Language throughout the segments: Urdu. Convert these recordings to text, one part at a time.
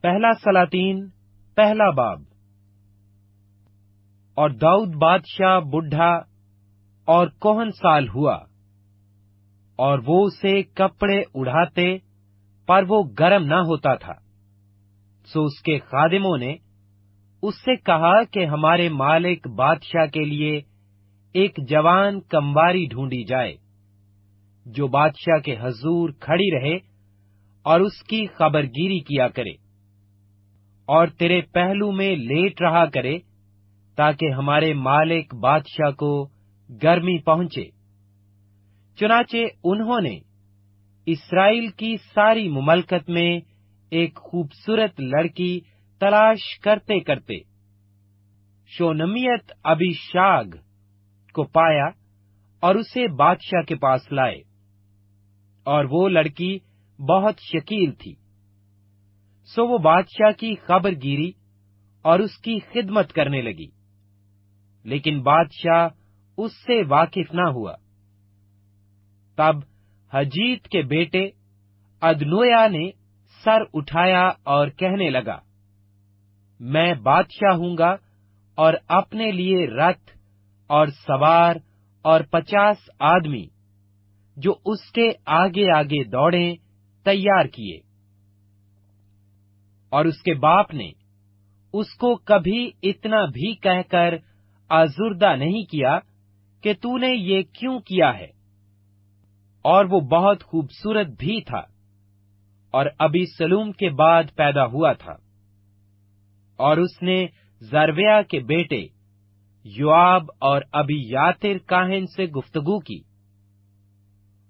پہلا سلاطین پہلا باب۔ اور داؤد بادشاہ بڈھا اور کوہن سال ہوا، اور وہ اسے کپڑے اڑاتے پر وہ گرم نہ ہوتا تھا۔ سو اس کے خادموں نے اس سے کہا کہ ہمارے مالک بادشاہ کے لیے ایک جوان کمواری ڈھونڈی جائے، جو بادشاہ کے حضور کھڑی رہے اور اس کی خبرگیری کیا کرے، اور تیرے پہلو میں لیٹ رہا کرے، تاکہ ہمارے مالک بادشاہ کو گرمی پہنچے۔ چنانچہ انہوں نے اسرائیل کی ساری مملکت میں ایک خوبصورت لڑکی تلاش کرتے کرتے شونمیت ابیشاگ کو پایا اور اسے بادشاہ کے پاس لائے، اور وہ لڑکی بہت شکیل تھی۔ سو وہ بادشاہ کی خبرگیری اور اس کی خدمت کرنے لگی، لیکن بادشاہ اس سے واقف نہ ہوا۔ تب حجیت کے بیٹے ادنویا نے سر اٹھایا اور کہنے لگا، میں بادشاہ ہوں گا اور اپنے لیے رتھ اور سوار اور 50 آدمی جو اس کے آگے آگے دوڑیں تیار کیے۔ اور اس کے باپ نے اس کو کبھی اتنا بھی کہہ کر آزردہ نہیں کیا کہ تو نے یہ کیوں کیا ہے، اور وہ بہت خوبصورت بھی تھا، اور ابی سلوم کے بعد پیدا ہوا تھا۔ اور اس نے زرویہ کے بیٹے یوآب اور ابی یاتر کاہن سے گفتگو کی،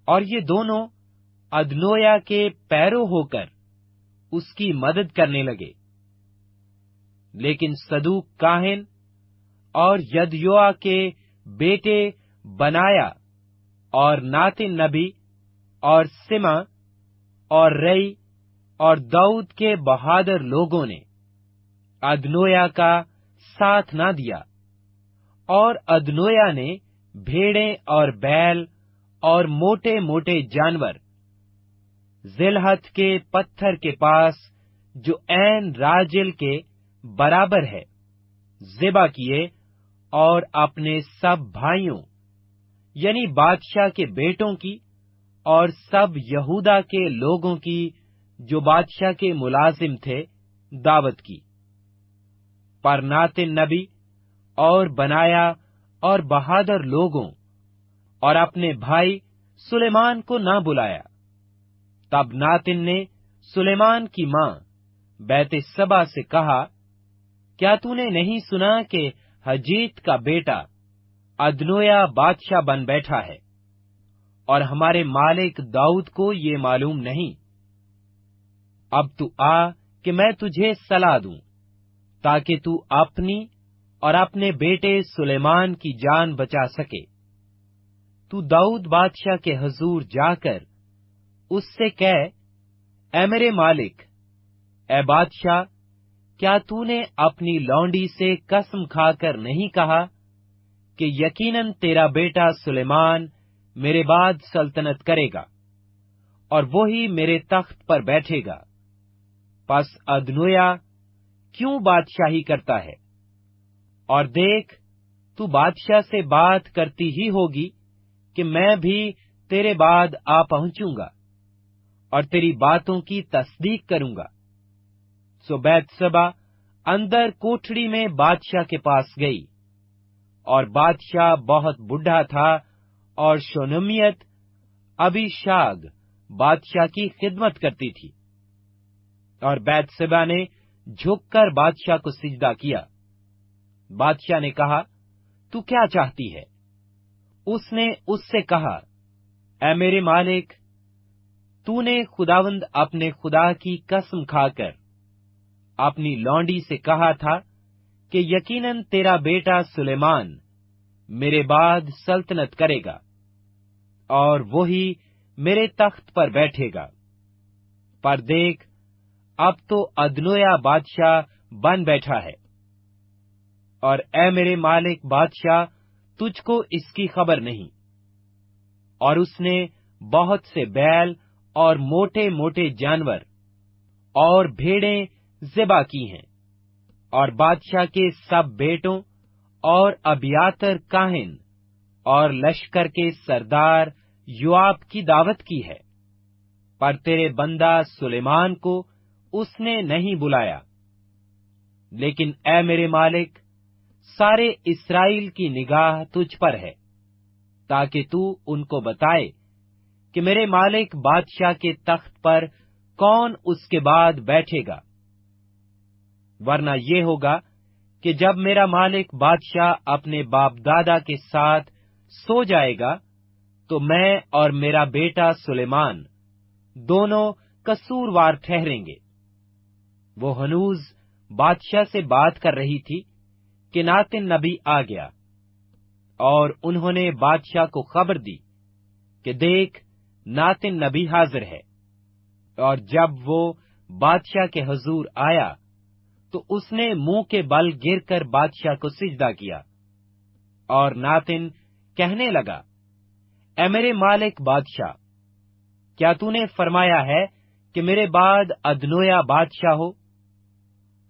اور یہ دونوں ادنویا کے پیرو ہو کر اس کی مدد کرنے لگے۔ لیکن صدوق کاہن اور یدیوآ کے بیٹے بنایا اور ناتن نبی اور سما اور رئی اور داؤد کے بہادر لوگوں نے ادنویا کا ساتھ نہ دیا، اور ادنویا نے بھیڑیں اور بیل اور موٹے موٹے جانور ذلحت کے پتھر کے پاس جو عین راجل کے برابر ہے ذبح کیے، اور اپنے سب بھائیوں یعنی بادشاہ کے بیٹوں کی اور سب یہودا کے لوگوں کی جو بادشاہ کے ملازم تھے دعوت کی۔ پر ناتن نبی اور بنایا اور بہادر لوگوں اور اپنے بھائی سلیمان کو نہ بلایا۔ تب ناتن نے سلیمان کی ماں بیت سبا سے کہا، کیا تو نے نہیں سنا کہ حجیت کا بیٹا ادنویا بادشاہ بن بیٹھا ہے، اور ہمارے مالک داؤد کو یہ معلوم نہیں؟ اب تو آ کہ میں تجھے صلاح دوں، تاکہ تو اپنی اور اپنے بیٹے سلیمان کی جان بچا سکے۔ تو داؤد بادشاہ کے حضور جا کر اس سے کہہ، اے میرے مالک، اے بادشاہ، کیا تو نے اپنی لونڈی سے قسم کھا کر نہیں کہا کہ یقیناً تیرا بیٹا سلیمان میرے بعد سلطنت کرے گا، اور وہی میرے تخت پر بیٹھے گا؟ پس ادنویا کیوں بادشاہی کرتا ہے؟ اور دیکھ، تو بادشاہ سے بات کرتی ہی ہوگی کہ میں بھی تیرے بعد آ پہنچوں گا اور تیری باتوں کی تصدیق کروں گا۔ سو بیت سبا اندر کوٹھڑی میں بادشاہ کے پاس گئی، اور بادشاہ بہت بڈھا تھا، اور شونمیت ابیشاگ بادشاہ کی خدمت کرتی تھی۔ اور بیت سبا نے جھک کر بادشاہ کو سجدہ کیا۔ بادشاہ نے کہا، تو کیا چاہتی ہے؟ اس نے اس سے کہا، اے میرے مالک، تو نے خداوند اپنے خدا کی قسم کھا کر اپنی لونڈی سے کہا تھا کہ یقیناً تیرا بیٹا سلیمان میرے بعد سلطنت کرے گا، اور وہی میرے تخت پر بیٹھے گا۔ پر دیکھ، اب تو ادنویا بادشاہ بن بیٹھا ہے، اور اے میرے مالک بادشاہ، تجھ کو اس کی خبر نہیں۔ اور اس نے بہت سے بیل اور موٹے موٹے جانور اور بھیڑیں ذبح کی ہیں، اور بادشاہ کے سب بیٹوں اور ابیاتر کاہن اور لشکر کے سردار یوآب کی دعوت کی ہے، پر تیرے بندہ سلیمان کو اس نے نہیں بلایا۔ لیکن اے میرے مالک، سارے اسرائیل کی نگاہ تجھ پر ہے، تاکہ تو ان کو بتائے کہ میرے مالک بادشاہ کے تخت پر کون اس کے بعد بیٹھے گا، ورنہ یہ ہوگا کہ جب میرا مالک بادشاہ اپنے باپ دادا کے ساتھ سو جائے گا تو میں اور میرا بیٹا سلیمان دونوں قصوروار ٹھہریں گے۔ وہ ہنوز بادشاہ سے بات کر رہی تھی کہ ناتن نبی آ گیا، اور انہوں نے بادشاہ کو خبر دی کہ دیکھ، ناتن نبی حاضر ہے۔ اور جب وہ بادشاہ کے حضور آیا تو اس نے منہ کے بل گر کر بادشاہ کو سجدہ کیا، اور ناتن کہنے لگا، اے میرے مالک بادشاہ، کیا تو نے فرمایا ہے کہ میرے بعد ادنویا بادشاہ ہو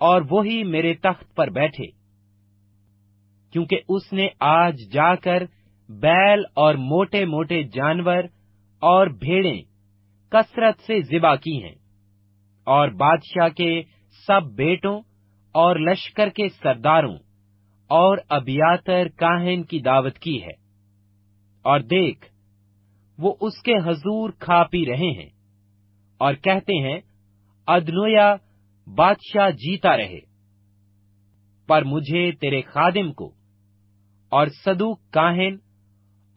اور وہی میرے تخت پر بیٹھے؟ کیونکہ اس نے آج جا کر بیل اور موٹے موٹے جانور اور بھیڑیں کثرت سے ذبح کی ہیں، اور بادشاہ کے سب بیٹوں اور لشکر کے سرداروں اور ابیاتر کاہن کی دعوت کی ہے، اور دیکھ، وہ اس کے حضور کھا پی رہے ہیں اور کہتے ہیں، ادنویا بادشاہ جیتا رہے۔ پر مجھے تیرے خادم کو اور صدوق کاہن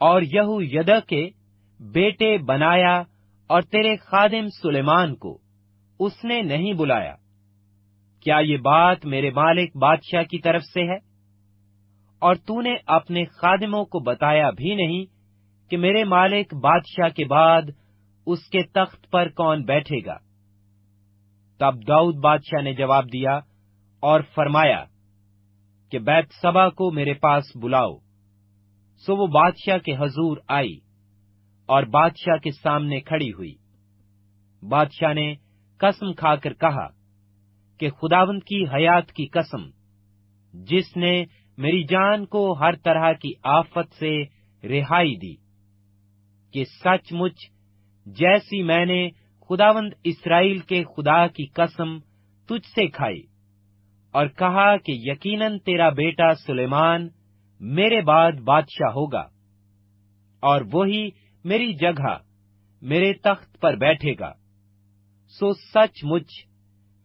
اور یہویدع کے بیٹے بنایا اور تیرے خادم سلیمان کو اس نے نہیں بلایا۔ کیا یہ بات میرے مالک بادشاہ کی طرف سے ہے؟ اور تو نے اپنے خادموں کو بتایا بھی نہیں کہ میرے مالک بادشاہ کے بعد اس کے تخت پر کون بیٹھے گا؟ تب داؤد بادشاہ نے جواب دیا اور فرمایا کہ بیت سبا کو میرے پاس بلاؤ۔ سو وہ بادشاہ کے حضور آئی اور بادشاہ کے سامنے کھڑی ہوئی۔ بادشاہ نے قسم کھا کر کہا کہ خداوند کی حیات کی قسم، جس نے میری جان کو ہر طرح کی آفت سے رہائی دی، کہ سچ مچ جیسی میں نے خداوند اسرائیل کے خدا کی قسم تجھ سے کھائی، اور کہا کہ یقیناً تیرا بیٹا سلیمان میرے بعد بادشاہ ہوگا، اور وہی میری جگہ میرے تخت پر بیٹھے گا، سو سچ مچ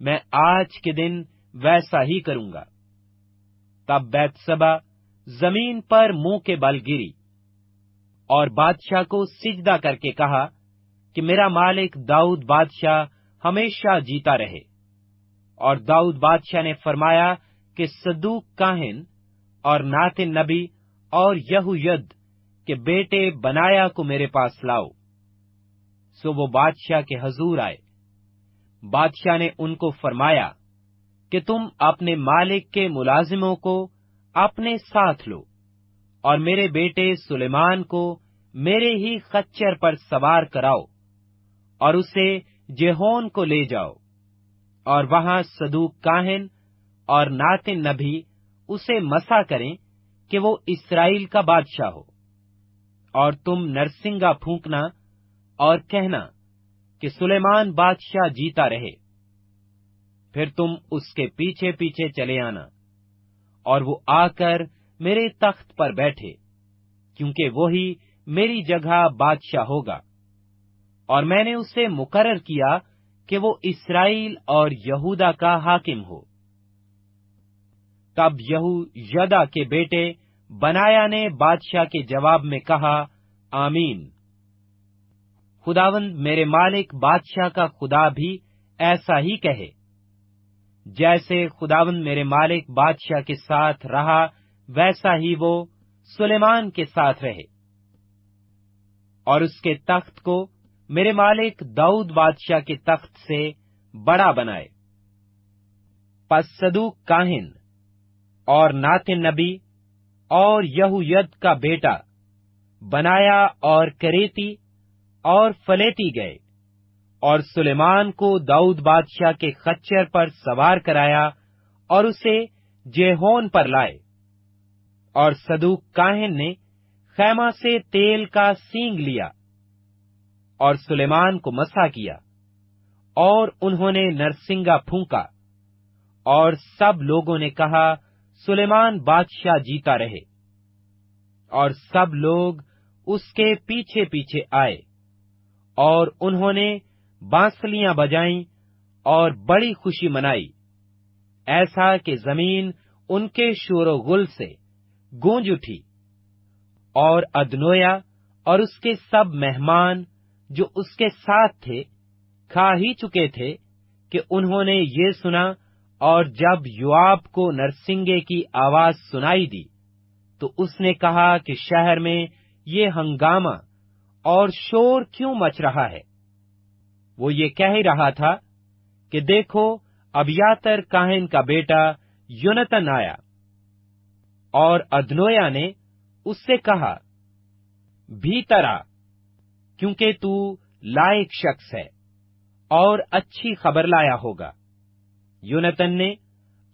میں آج کے دن ویسا ہی کروں گا۔ تب بیت سبا زمین پر منہ کے بل گری اور بادشاہ کو سجدہ کر کے کہا کہ میرا مالک داؤد بادشاہ ہمیشہ جیتا رہے۔ اور داؤد بادشاہ نے فرمایا کہ صدوق کاہن اور ناتن نبی اور یہوید کے بیٹے بنایا کو میرے پاس لاؤ۔ سو وہ بادشاہ کے حضور آئے۔ بادشاہ نے ان کو فرمایا کہ تم اپنے مالک کے ملازموں کو اپنے ساتھ لو، اور میرے بیٹے سلیمان کو میرے ہی خچر پر سوار کراؤ، اور اسے جہون کو لے جاؤ، اور وہاں صدوق کاہن اور ناتن نبی اسے مسا کریں کہ وہ اسرائیل کا بادشاہ ہو۔ اور تم نرسنگا پھونکنا اور کہنا کہ سلیمان بادشاہ جیتا رہے۔ پھر تم اس کے پیچھے پیچھے چلے آنا، اور وہ آ کر میرے تخت پر بیٹھے، کیونکہ وہی میری جگہ بادشاہ ہوگا، اور میں نے اسے مقرر کیا کہ وہ اسرائیل اور یہودا کا حاکم ہو۔ تب یہویدع کے بیٹے بنایا نے بادشاہ کے جواب میں کہا، آمین۔ خداوند میرے مالک بادشاہ کا خدا بھی ایسا ہی کہے، جیسے خداوند میرے مالک بادشاہ کے ساتھ رہا ویسا ہی وہ سلیمان کے ساتھ رہے، اور اس کے تخت کو میرے مالک داؤد بادشاہ کے تخت سے بڑا بنائے۔ پس صدوق کاہن اور ناتن نبی اور یہوید کا بیٹا بنایا اور کریتی اور فلیتی گئے اور سلیمان کو داؤد بادشاہ کے خچر پر سوار کرایا اور اسے جیہون پر لائے۔ اور صدوق کاہن نے خیمہ سے تیل کا سینگ لیا اور سلیمان کو مسح کیا، اور انہوں نے نرسنگا پھونکا، اور سب لوگوں نے کہا، سلیمان بادشاہ جیتا رہے۔ اور سب لوگ اس کے پیچھے پیچھے آئے، اور انہوں نے بانسلیاں بجائیں اور بڑی خوشی منائی، ایسا کہ زمین ان کے شور و غل سے گونج اٹھی۔ اور ادنویا اور اس کے سب مہمان جو اس کے ساتھ تھے کھا ہی چکے تھے کہ انہوں نے یہ سنا، اور جب یوآب کو نرسنگے کی آواز سنائی دی تو اس نے کہا کہ شہر میں یہ ہنگامہ اور شور کیوں مچ رہا ہے؟ وہ یہ کہہ ہی رہا تھا کہ دیکھو، ابیاتر کاہن کا بیٹا یونتن آیا۔ اور ادنویا نے اس سے کہا، بھیتر آ، کیونکہ تو لائق شخص ہے اور اچھی خبر لایا ہوگا۔ یونتن نے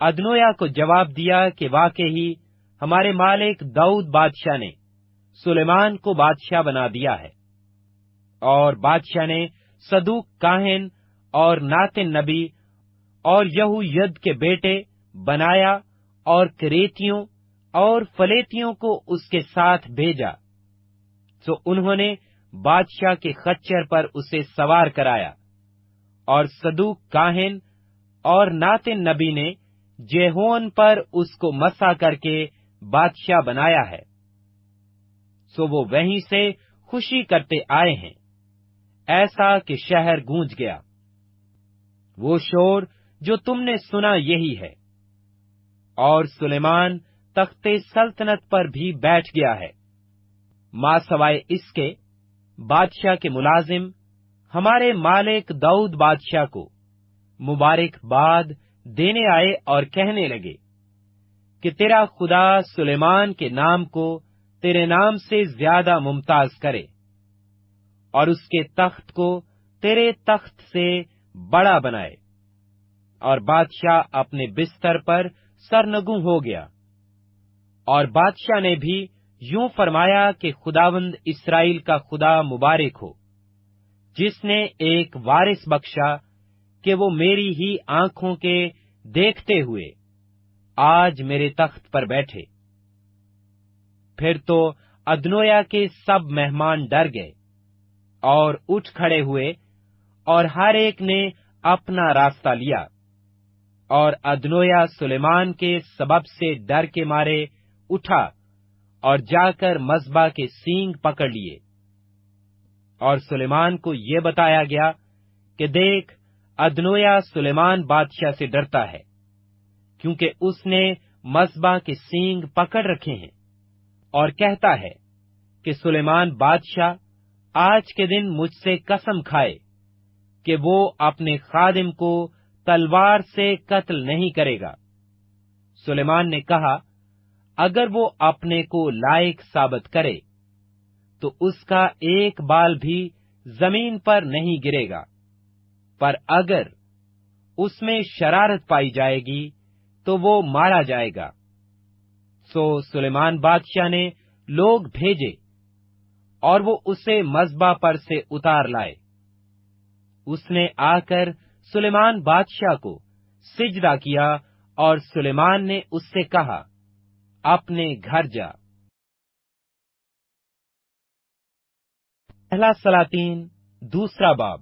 ادنویا کو جواب دیا کہ واقعی ہمارے مالک داؤد بادشاہ نے سلیمان کو بادشاہ بنا دیا ہے۔ اور بادشاہ نے صدوق کاہن اور ناتن نبی اور یہوید کے بیٹے بنایا اور کریتیوں اور فلیتیوں کو اس کے ساتھ بھیجا، سو انہوں نے بادشاہ کے خچر پر اسے سوار کرایا، اور صدوق کاہن اور ناتن نبی نے جیہون پر اس کو مسح کر کے بادشاہ بنایا ہے، سو وہ وہیں سے خوشی کرتے آئے ہیں، ایسا کہ شہر گونج گیا۔ وہ شور جو تم نے سنا یہی ہے۔ اور سلیمان تخت سلطنت پر بھی بیٹھ گیا ہے۔ ماں سوائے اس کے بادشاہ کے ملازم ہمارے مالک داؤد بادشاہ کو مبارکباد دینے آئے اور کہنے لگے کہ تیرا خدا سلیمان کے نام کو تیرے نام سے زیادہ ممتاز کرے، اور اس کے تخت کو تیرے تخت سے بڑا بنائے۔ اور بادشاہ اپنے بستر پر سرنگوں ہو گیا۔ اور بادشاہ نے بھی یوں فرمایا کہ خداوند اسرائیل کا خدا مبارک ہو، جس نے ایک وارث بخشا کہ وہ میری ہی آنکھوں کے دیکھتے ہوئے آج میرے تخت پر بیٹھے۔ پھر تو ادنویا کے سب مہمان ڈر گئے اور اٹھ کھڑے ہوئے، اور ہر ایک نے اپنا راستہ لیا۔ اور ادنویا سلیمان کے سبب سے ڈر کے مارے اٹھا اور جا کر مذبح کے سینگ پکڑ لیے۔ اور سلیمان کو یہ بتایا گیا کہ دیکھ، ادنویا سلیمان بادشاہ سے ڈرتا ہے، کیونکہ اس نے مذبح کے سینگ پکڑ رکھے ہیں، اور کہتا ہے کہ سلیمان بادشاہ آج کے دن مجھ سے قسم کھائے کہ وہ اپنے خادم کو تلوار سے قتل نہیں کرے گا۔ سلیمان نے کہا، اگر وہ اپنے کو لائق ثابت کرے تو اس کا ایک بال بھی زمین پر نہیں گرے گا، پر اگر اس میں شرارت پائی جائے گی تو وہ مارا جائے گا۔ سو سلیمان بادشاہ نے لوگ بھیجے اور وہ اسے مذبح پر سے اتار لائے۔ اس نے آ کر سلیمان بادشاہ کو سجدہ کیا، اور سلیمان نے اس سے کہا، اپنے گھر جا۔ پہلا سلاطین دوسرا باب۔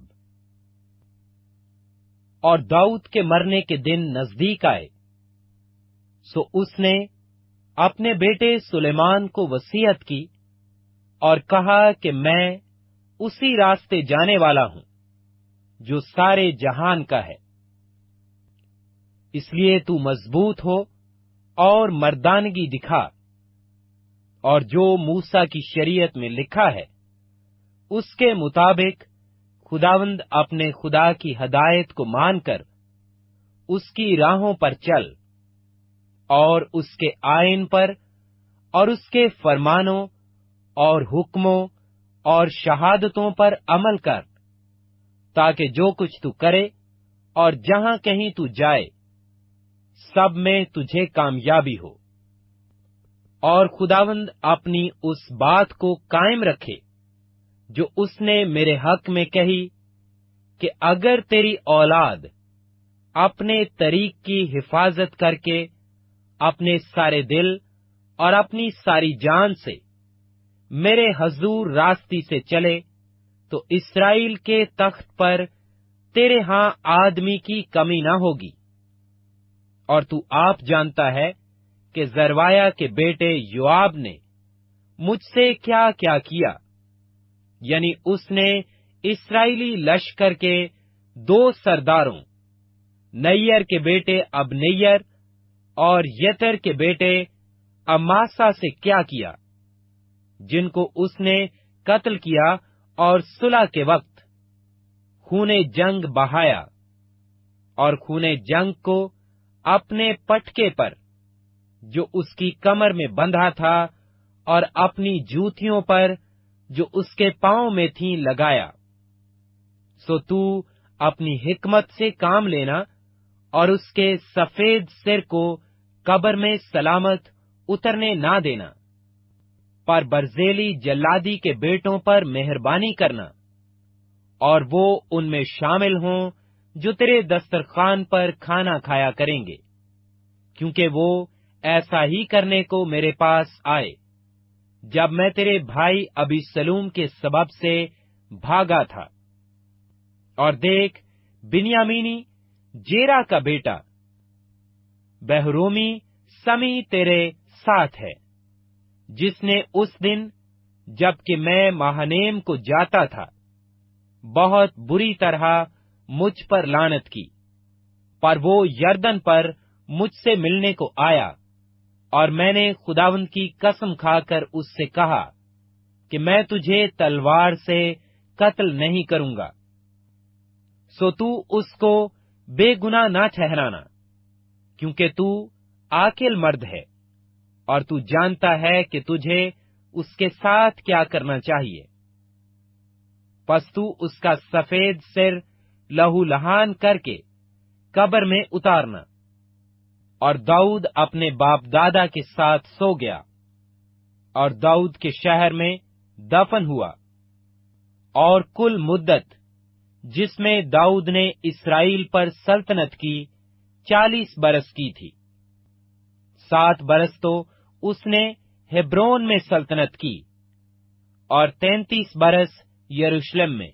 اور داؤد کے مرنے کے دن نزدیک آئے، سو اس نے اپنے بیٹے سلیمان کو وصیت کی اور کہا کہ میں اسی راستے جانے والا ہوں جو سارے جہان کا ہے، اس لیے تو مضبوط ہو اور مردانگی دکھا، اور جو موسیٰ کی شریعت میں لکھا ہے اس کے مطابق خداوند اپنے خدا کی ہدایت کو مان کر اس کی راہوں پر چل، اور اس کے آئین پر اور اس کے فرمانوں اور حکموں اور شہادتوں پر عمل کر، تاکہ جو کچھ تو کرے اور جہاں کہیں تو جائے سب میں تجھے کامیابی ہو، اور خداوند اپنی اس بات کو قائم رکھے جو اس نے میرے حق میں کہی کہ اگر تیری اولاد اپنے طریق کی حفاظت کر کے اپنے سارے دل اور اپنی ساری جان سے میرے حضور راستی سے چلے تو اسرائیل کے تخت پر تیرے ہاں آدمی کی کمی نہ ہوگی۔ اور تو آپ جانتا ہے کہ زروایا کے بیٹے یوآب نے مجھ سے کیا کیا کیا، یعنی اس نے اسرائیلی لشکر کے 2 سرداروں نیر کے بیٹے ابنیر اور یتر کے بیٹے اماسا سے کیا کیا، جن کو اس نے قتل کیا اور صلح کے وقت خون جنگ بہایا، اور خون جنگ کو اپنے پٹکے پر جو اس کی کمر میں بندھا تھا اور اپنی جوتیوں پر جو اس کے پاؤں میں تھیں لگایا۔ سو تو اپنی حکمت سے کام لینا اور اس کے سفید سر کو قبر میں سلامت اترنے نہ دینا، پر برزیلی جلادی کے بیٹوں پر مہربانی کرنا، اور وہ ان میں شامل ہوں جو تیرے دسترخوان پر کھانا کھایا کریں گے، کیونکہ وہ ایسا ہی کرنے کو میرے پاس آئے جب میں تیرے بھائی ابی سلوم کے سبب سے بھاگا تھا۔ اور دیکھ، بنیامینی جیرا کا بیٹا بہرومی سمی تیرے ساتھ ہے، جس نے اس دن جبکہ میں مہنیم کو جاتا تھا بہت بری طرح مجھ پر لعنت کی، پر وہ یردن پر مجھ سے ملنے کو آیا، اور میں نے خداوند کی قسم کھا کر اس سے کہا کہ میں تجھے تلوار سے قتل نہیں کروں گا۔ سو تو اس کو بے گناہ نہ ٹھہرانا، کیونکہ تو عاقل مرد ہے، اور تو جانتا ہے کہ تجھے اس کے ساتھ کیا کرنا چاہیے۔ پس تو اس کا سفید سر لہو لہان کر کے قبر میں اتارنا۔ اور داؤد اپنے باپ دادا کے ساتھ سو گیا، اور داؤد کے شہر میں دفن ہوا۔ اور کل مدت جس میں داؤد نے اسرائیل پر سلطنت کی 40 برس کی تھی۔ 7 برس تو اس نے ہبرون میں سلطنت کی، اور 33 برس یروشلم میں۔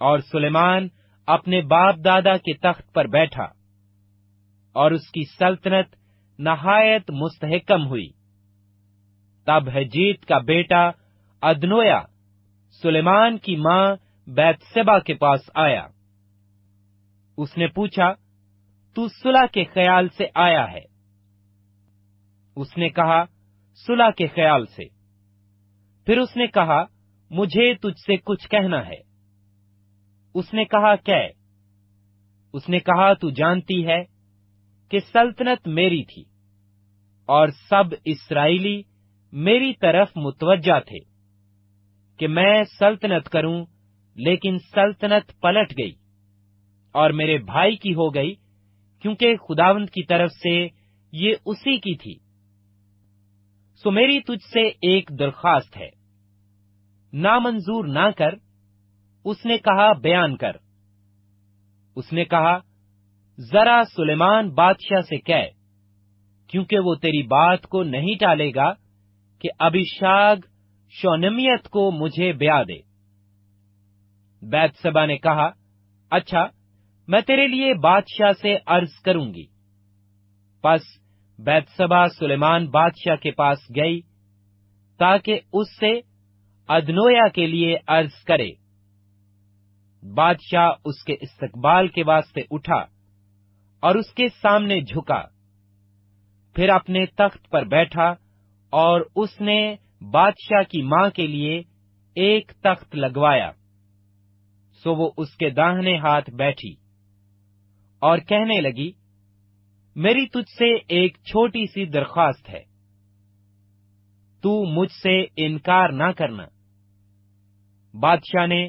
اور سلیمان اپنے باپ دادا کے تخت پر بیٹھا، اور اس کی سلطنت نہایت مستحکم ہوئی۔ تب ہجیت کا بیٹا ادنویا سلیمان کی ماں بیت سبا کے پاس آیا۔ اس نے پوچھا، تو صلح کے خیال سے آیا ہے؟ اس نے کہا، صلح کے خیال سے۔ پھر اس نے کہا، مجھے تجھ سے کچھ کہنا ہے۔ اس نے کہا، کہہ۔ اس نے کہا، تو جانتی ہے کہ سلطنت میری تھی، اور سب اسرائیلی میری طرف متوجہ تھے کہ میں سلطنت کروں، لیکن سلطنت پلٹ گئی اور میرے بھائی کی ہو گئی، کیونکہ خداوند کی طرف سے یہ اسی کی تھی۔ سو میری تجھ سے ایک درخواست ہے، نامنظور نہ کر۔ اس نے کہا، بیان کر۔ اس نے کہا، ذرا سلیمان بادشاہ سے کہہ، کیونکہ وہ تیری بات کو نہیں ٹالے گا کہ ابیشاگ شونمیت کو مجھے بیاہ دے۔ بیت سبا نے کہا، اچھا، میں تیرے لیے بادشاہ سے عرض کروں گی۔ پس بیت سبا سلیمان بادشاہ کے پاس گئی تاکہ اس سے ادنویا کے لیے عرض کرے۔ بادشاہ اس کے استقبال کے واسطے اٹھا اور اس کے سامنے جھکا، پھر اپنے تخت پر بیٹھا، اور اس نے بادشاہ کی ماں کے لیے ایک تخت لگوایا۔ سو وہ اس کے داہنے ہاتھ بیٹھی اور کہنے لگی، میری تجھ سے ایک چھوٹی سی درخواست ہے، تو مجھ سے انکار نہ کرنا۔ بادشاہ نے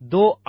2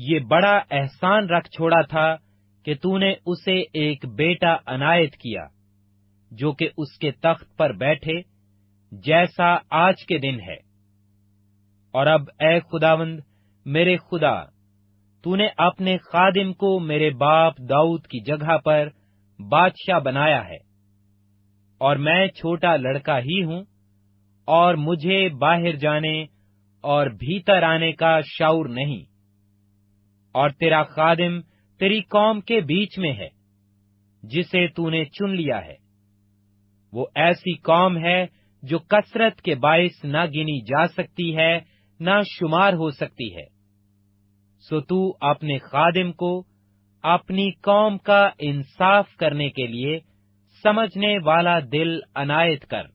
یہ بڑا احسان رکھ چھوڑا تھا کہ تو نے اسے ایک بیٹا عنایت کیا جو کہ اس کے تخت پر بیٹھے جیسا آج کے دن ہے۔ اور اب اے خداوند میرے خدا، تو نے اپنے خادم کو میرے باپ داؤد کی جگہ پر بادشاہ بنایا ہے، اور میں چھوٹا لڑکا ہی ہوں، اور مجھے باہر جانے اور بھیتر آنے کا شعور نہیں، اور تیرا خادم تیری قوم کے بیچ میں ہے جسے تو نے چن لیا ہے۔ وہ ایسی قوم ہے جو کثرت کے باعث نہ گنی جا سکتی ہے نہ شمار ہو سکتی ہے۔ سو تو اپنے خادم کو اپنی قوم کا انصاف کرنے کے لیے سمجھنے والا دل عنایت کر،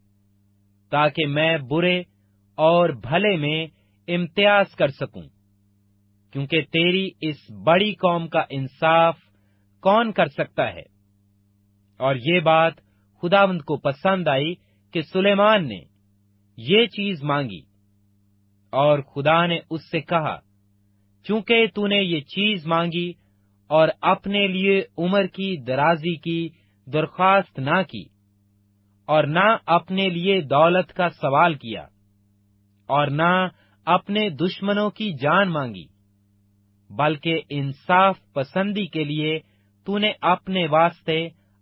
تاکہ میں برے اور بھلے میں امتیاز کر سکوں، کیونکہ تیری اس بڑی قوم کا انصاف کون کر سکتا ہے؟ اور یہ بات خداوند کو پسند آئی کہ سلیمان نے یہ چیز مانگی، اور خدا نے اس سے کہا، چونکہ تو نے یہ چیز مانگی اور اپنے لیے عمر کی درازی کی درخواست نہ کی، اور نہ اپنے لیے دولت کا سوال کیا، اور نہ اپنے دشمنوں کی جان مانگی، بلکہ انصاف پسندی کے لیے تو نے اپنے واسطے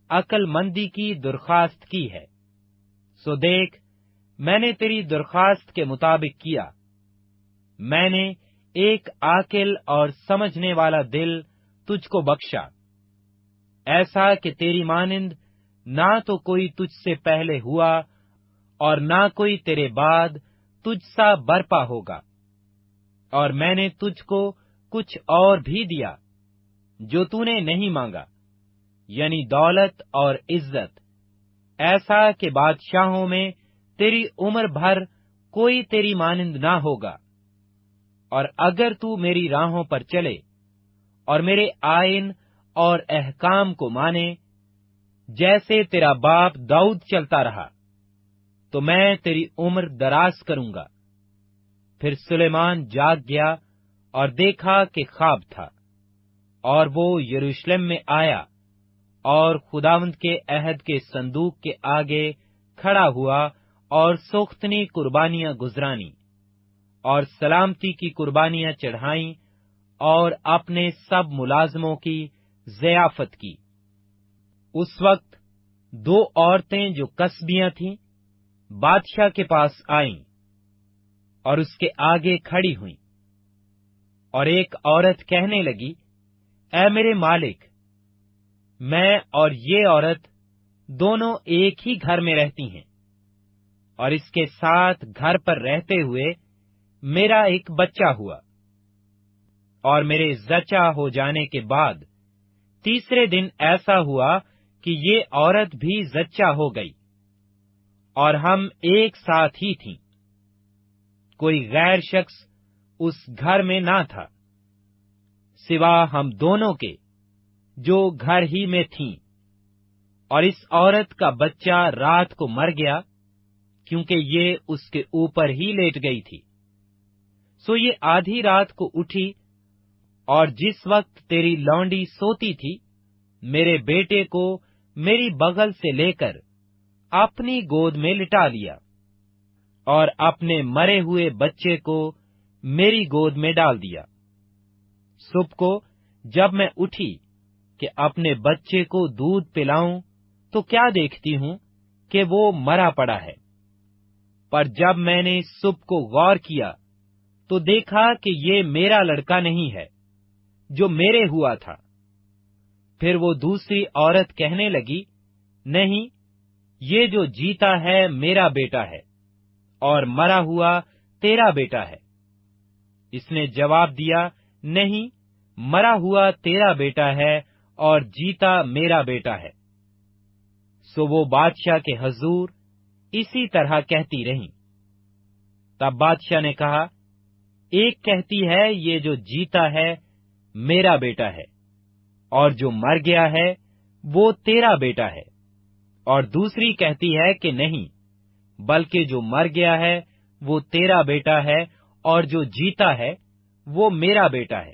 عقل مندی کی درخواست کی ہے۔ سو دیکھ، میں نے تیری درخواست کے مطابق کیا، میں نے ایک عاقل اور سمجھنے والا دل تجھ کو بخشا، ایسا کہ تیری مانند نہ تو کوئی تجھ سے پہلے ہوا اور نہ کوئی تیرے بعد تجھ سا برپا ہوگا۔ اور میں نے تجھ کو کچھ اور بھی دیا جو تو نے نہیں مانگا، یعنی دولت اور عزت، ایسا کہ بادشاہوں میں تیری عمر بھر کوئی تیری مانند نہ ہوگا۔ اور اگر تو میری راہوں پر چلے اور میرے آئین اور احکام کو مانے جیسے تیرا باپ داؤد چلتا رہا، تو میں تیری عمر دراز کروں گا۔ پھر سلیمان جاگ گیا اور دیکھا کہ خواب تھا، اور وہ یروشلم میں آیا اور خداوند کے عہد کے صندوق کے آگے کھڑا ہوا اور سوختنی قربانیاں گزرانی اور سلامتی کی قربانیاں چڑھائیں اور اپنے سب ملازموں کی ضیافت کی۔ اس وقت 2 عورتیں جو کسبیاں تھیں بادشاہ کے پاس آئیں اور اس کے آگے کھڑی ہوئیں، اور ایک عورت کہنے لگی، اے میرے مالک، میں اور یہ عورت دونوں ایک ہی گھر میں رہتی ہیں، اور اس کے ساتھ گھر پر رہتے ہوئے میرا ایک بچہ ہوا، اور میرے زچا ہو جانے کے بعد تیسرے دن ایسا ہوا کہ یہ عورت بھی زچا ہو گئی، اور ہم ایک ساتھ ہی تھیں، کوئی غیر شخص اس گھر میں نہ تھا سوا ہم دونوں کے جو گھر ہی میں تھیں، اور اس عورت کا بچہ رات کو مر گیا کیونکہ یہ اس کے اوپر ہی لیٹ گئی تھی۔ سو یہ آدھی رات کو اٹھی، اور جس وقت تیری لونڈی سوتی تھی میرے بیٹے کو میری بغل سے لے کر اپنی گود میں لٹا لیا، اور اپنے مرے ہوئے بچے کو میری گود میں ڈال دیا۔ صبح کو جب میں اٹھی کہ اپنے بچے کو دودھ پلاؤں تو کیا دیکھتی ہوں کہ وہ مرا پڑا ہے۔ پر جب میں نے صبح کو غور کیا تو دیکھا کہ یہ میرا لڑکا نہیں ہے جو میرے ہوا تھا۔ پھر وہ دوسری عورت کہنے لگی، نہیں، یہ جو جیتا ہے میرا بیٹا ہے اور مرا ہوا تیرا بیٹا ہے۔ اس نے جواب دیا، نہیں، مرا ہوا تیرا بیٹا ہے اور جیتا میرا بیٹا ہے۔ سو وہ بادشاہ کے حضور اسی طرح کہتی رہیں۔ تب بادشاہ نے کہا، ایک کہتی ہے یہ جو جیتا ہے میرا بیٹا ہے اور جو مر گیا ہے وہ تیرا بیٹا ہے، اور دوسری کہتی ہے کہ نہیں، بلکہ جو مر گیا ہے وہ تیرا بیٹا ہے اور جو جیتا ہے وہ میرا بیٹا ہے۔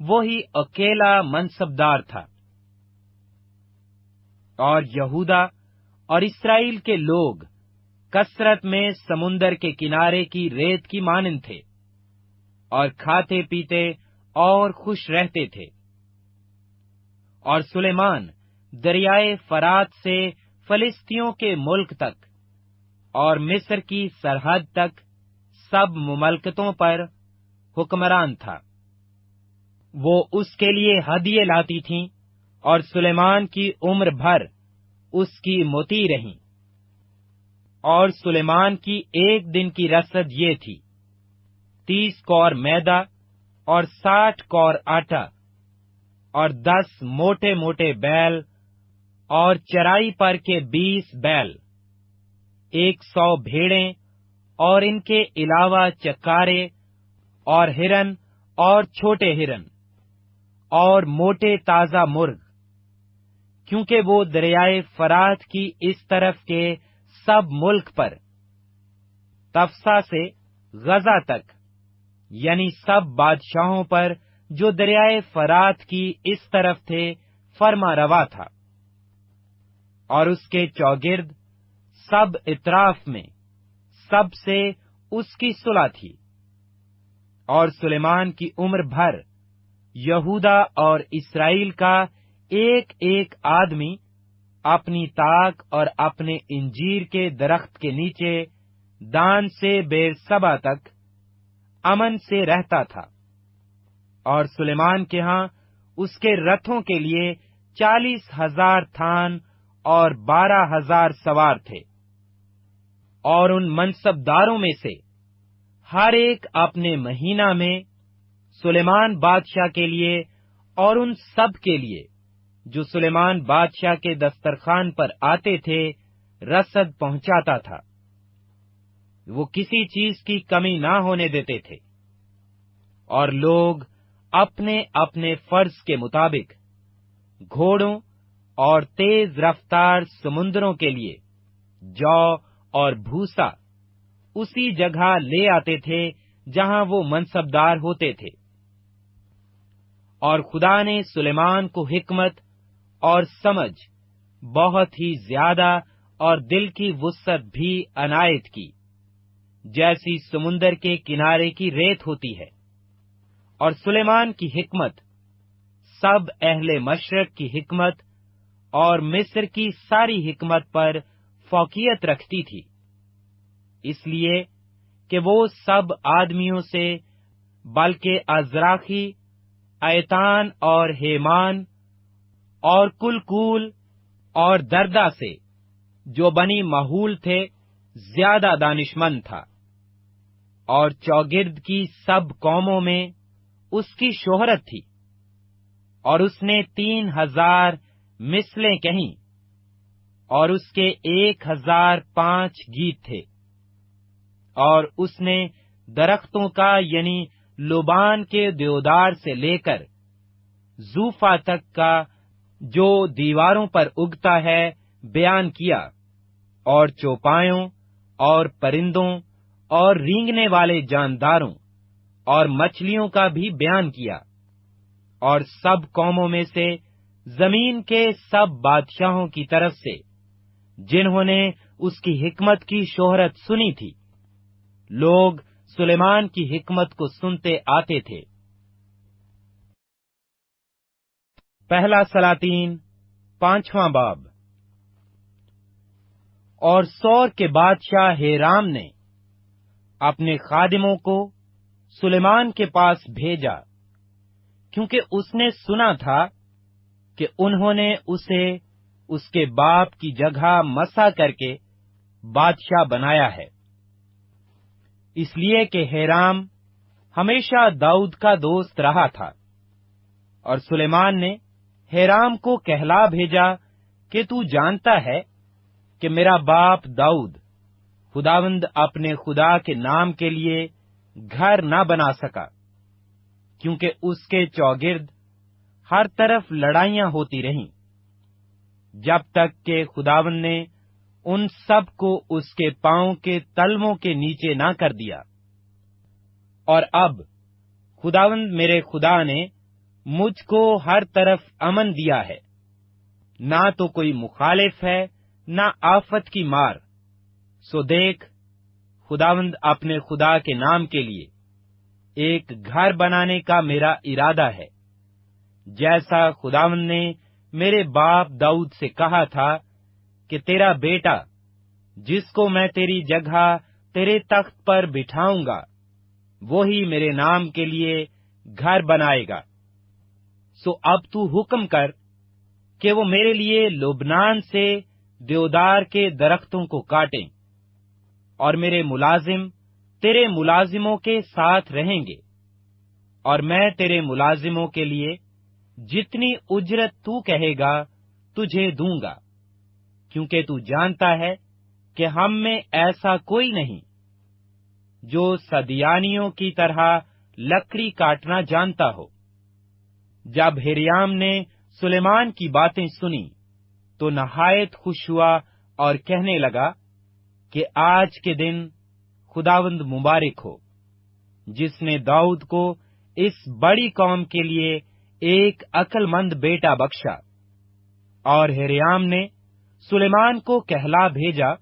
وہی اکیلا منصبدار تھا، اور یہودا اور اسرائیل کے لوگ کثرت میں سمندر کے کنارے کی ریت کی مانند تھے، اور کھاتے پیتے اور خوش رہتے تھے۔ اور سلیمان دریائے فرات سے فلسطینیوں کے ملک تک اور مصر کی سرحد تک سب مملکتوں پر حکمران تھا۔ وہ اس کے لیے ہدیے لاتی تھیں، اور سلیمان کی عمر بھر اس کی مطیع رہیں۔ اور سلیمان کی ایک دن کی رسد یہ تھی: 30 کور میدا اور 60 کور آٹا، اور 10 موٹے موٹے بیل، اور چرائی پر کے 20 بیل، 100 بھیڑیں، اور ان کے علاوہ چکارے اور ہرن اور چھوٹے ہرن، اور موٹے تازہ مرغ، کیونکہ وہ دریائے فرات کی اس طرف کے سب ملک پر، تفسا سے غزہ تک، یعنی سب بادشاہوں پر جو دریائے فرات کی اس طرف تھے، فرما روا تھا۔ اور اس کے چوگرد سب اطراف میں سب سے اس کی صلح تھی۔ اور سلیمان کی عمر بھر یہودا اور اسرائیل کا ایک ایک آدمی اپنی طاق اور اپنے انجیر کے درخت کے نیچے دان سے بیر سبا تک امن سے رہتا تھا۔ اور سلیمان کے ہاں اس کے رتھوں کے لیے 40,000 تھان اور 12,000 سوار تھے۔ اور ان منصبداروں میں سے ہر ایک اپنے مہینہ میں سلیمان بادشاہ کے لیے اور ان سب کے لیے جو سلیمان بادشاہ کے دسترخوان پر آتے تھے رسد پہنچاتا تھا۔ وہ کسی چیز کی کمی نہ ہونے دیتے تھے۔ اور لوگ اپنے اپنے فرض کے مطابق گھوڑوں اور تیز رفتار سمندروں کے لیے جو اور بھوسا اسی جگہ لے آتے تھے جہاں وہ منصبدار ہوتے تھے۔ اور خدا نے سلیمان کو حکمت اور سمجھ بہت ہی زیادہ اور دل کی وسعت بھی عنایت کی، جیسی سمندر کے کنارے کی ریت ہوتی ہے۔ اور سلیمان کی حکمت سب اہل مشرق کی حکمت اور مصر کی ساری حکمت پر فوقیت رکھتی تھی، اس لیے کہ وہ سب آدمیوں سے بلکہ ازراخی، ایتان اور ہیمان اور کلکول اور دردا سے جو بنی محول تھے زیادہ دانشمند تھا۔ اور چوگرد کی سب قوموں میں اس کی شہرت تھی۔ اور اس نے 3,000 مثلیں کہیں، اور اس کے 1,005 گیت تھے۔ اور اس نے درختوں کا یعنی لوبان کے دیودار سے لے کر زوفا تک کا جو دیواروں پر اگتا ہے بیان کیا، اور چوپایوں اور پرندوں اور رینگنے والے جانداروں اور مچھلیوں کا بھی بیان کیا۔ اور سب قوموں میں سے زمین کے سب بادشاہوں کی طرف سے جنہوں نے اس کی حکمت کی شہرت سنی تھی، لوگ سلیمان کی حکمت کو سنتے آتے تھے۔ پہلا سلاطین 5واں باب۔ اور سور کے بادشاہ ہیرام نے اپنے خادموں کو سلیمان کے پاس بھیجا، کیونکہ اس نے سنا تھا کہ انہوں نے اسے اس کے باپ کی جگہ مسح کر کے بادشاہ بنایا ہے، اس لیے کہ ہیرام ہمیشہ داؤد کا دوست رہا تھا۔ اور سلیمان نے ہیرام کو کہلا بھیجا کہ تو جانتا ہے کہ میرا باپ داؤد خداوند اپنے خدا کے نام کے لیے گھر نہ بنا سکا، کیونکہ اس کے چوگرد ہر طرف لڑائیاں ہوتی رہیں، جب تک کہ خداوند نے ان سب کو اس کے پاؤں کے تلووں کے نیچے نہ کر دیا۔ اور اب خداوند میرے خدا نے مجھ کو ہر طرف امن دیا ہے، نہ تو کوئی مخالف ہے نہ آفت کی مار۔ سو دیکھ، خداوند اپنے خدا کے نام کے لیے ایک گھر بنانے کا میرا ارادہ ہے، جیسا خداوند نے میرے باپ داؤد سے کہا تھا کہ تیرا بیٹا جس کو میں تیری جگہ تیرے تخت پر بٹھاؤں گا وہی میرے نام کے لیے گھر بنائے گا۔ سو اب تو حکم کر کہ وہ میرے لیے لبنان سے دیودار کے درختوں کو کاٹیں، اور میرے ملازم تیرے ملازموں کے ساتھ رہیں گے، اور میں تیرے ملازموں کے لیے جتنی اجرت تو کہے گا تجھے دوں گا، کیونکہ تو جانتا ہے کہ ہم میں ایسا کوئی نہیں جو سدیانیوں کی طرح لکڑی کاٹنا جانتا ہو۔ جب ہریام نے سلیمان کی باتیں سنی تو نہایت خوش ہوا اور کہنے لگا کہ آج کے دن خداوند مبارک ہو، جس نے داؤد کو اس بڑی قوم کے لیے ایک عقل مند بیٹا بخشا۔ اور ہریام نے سلیمان کو کہلا بھیجا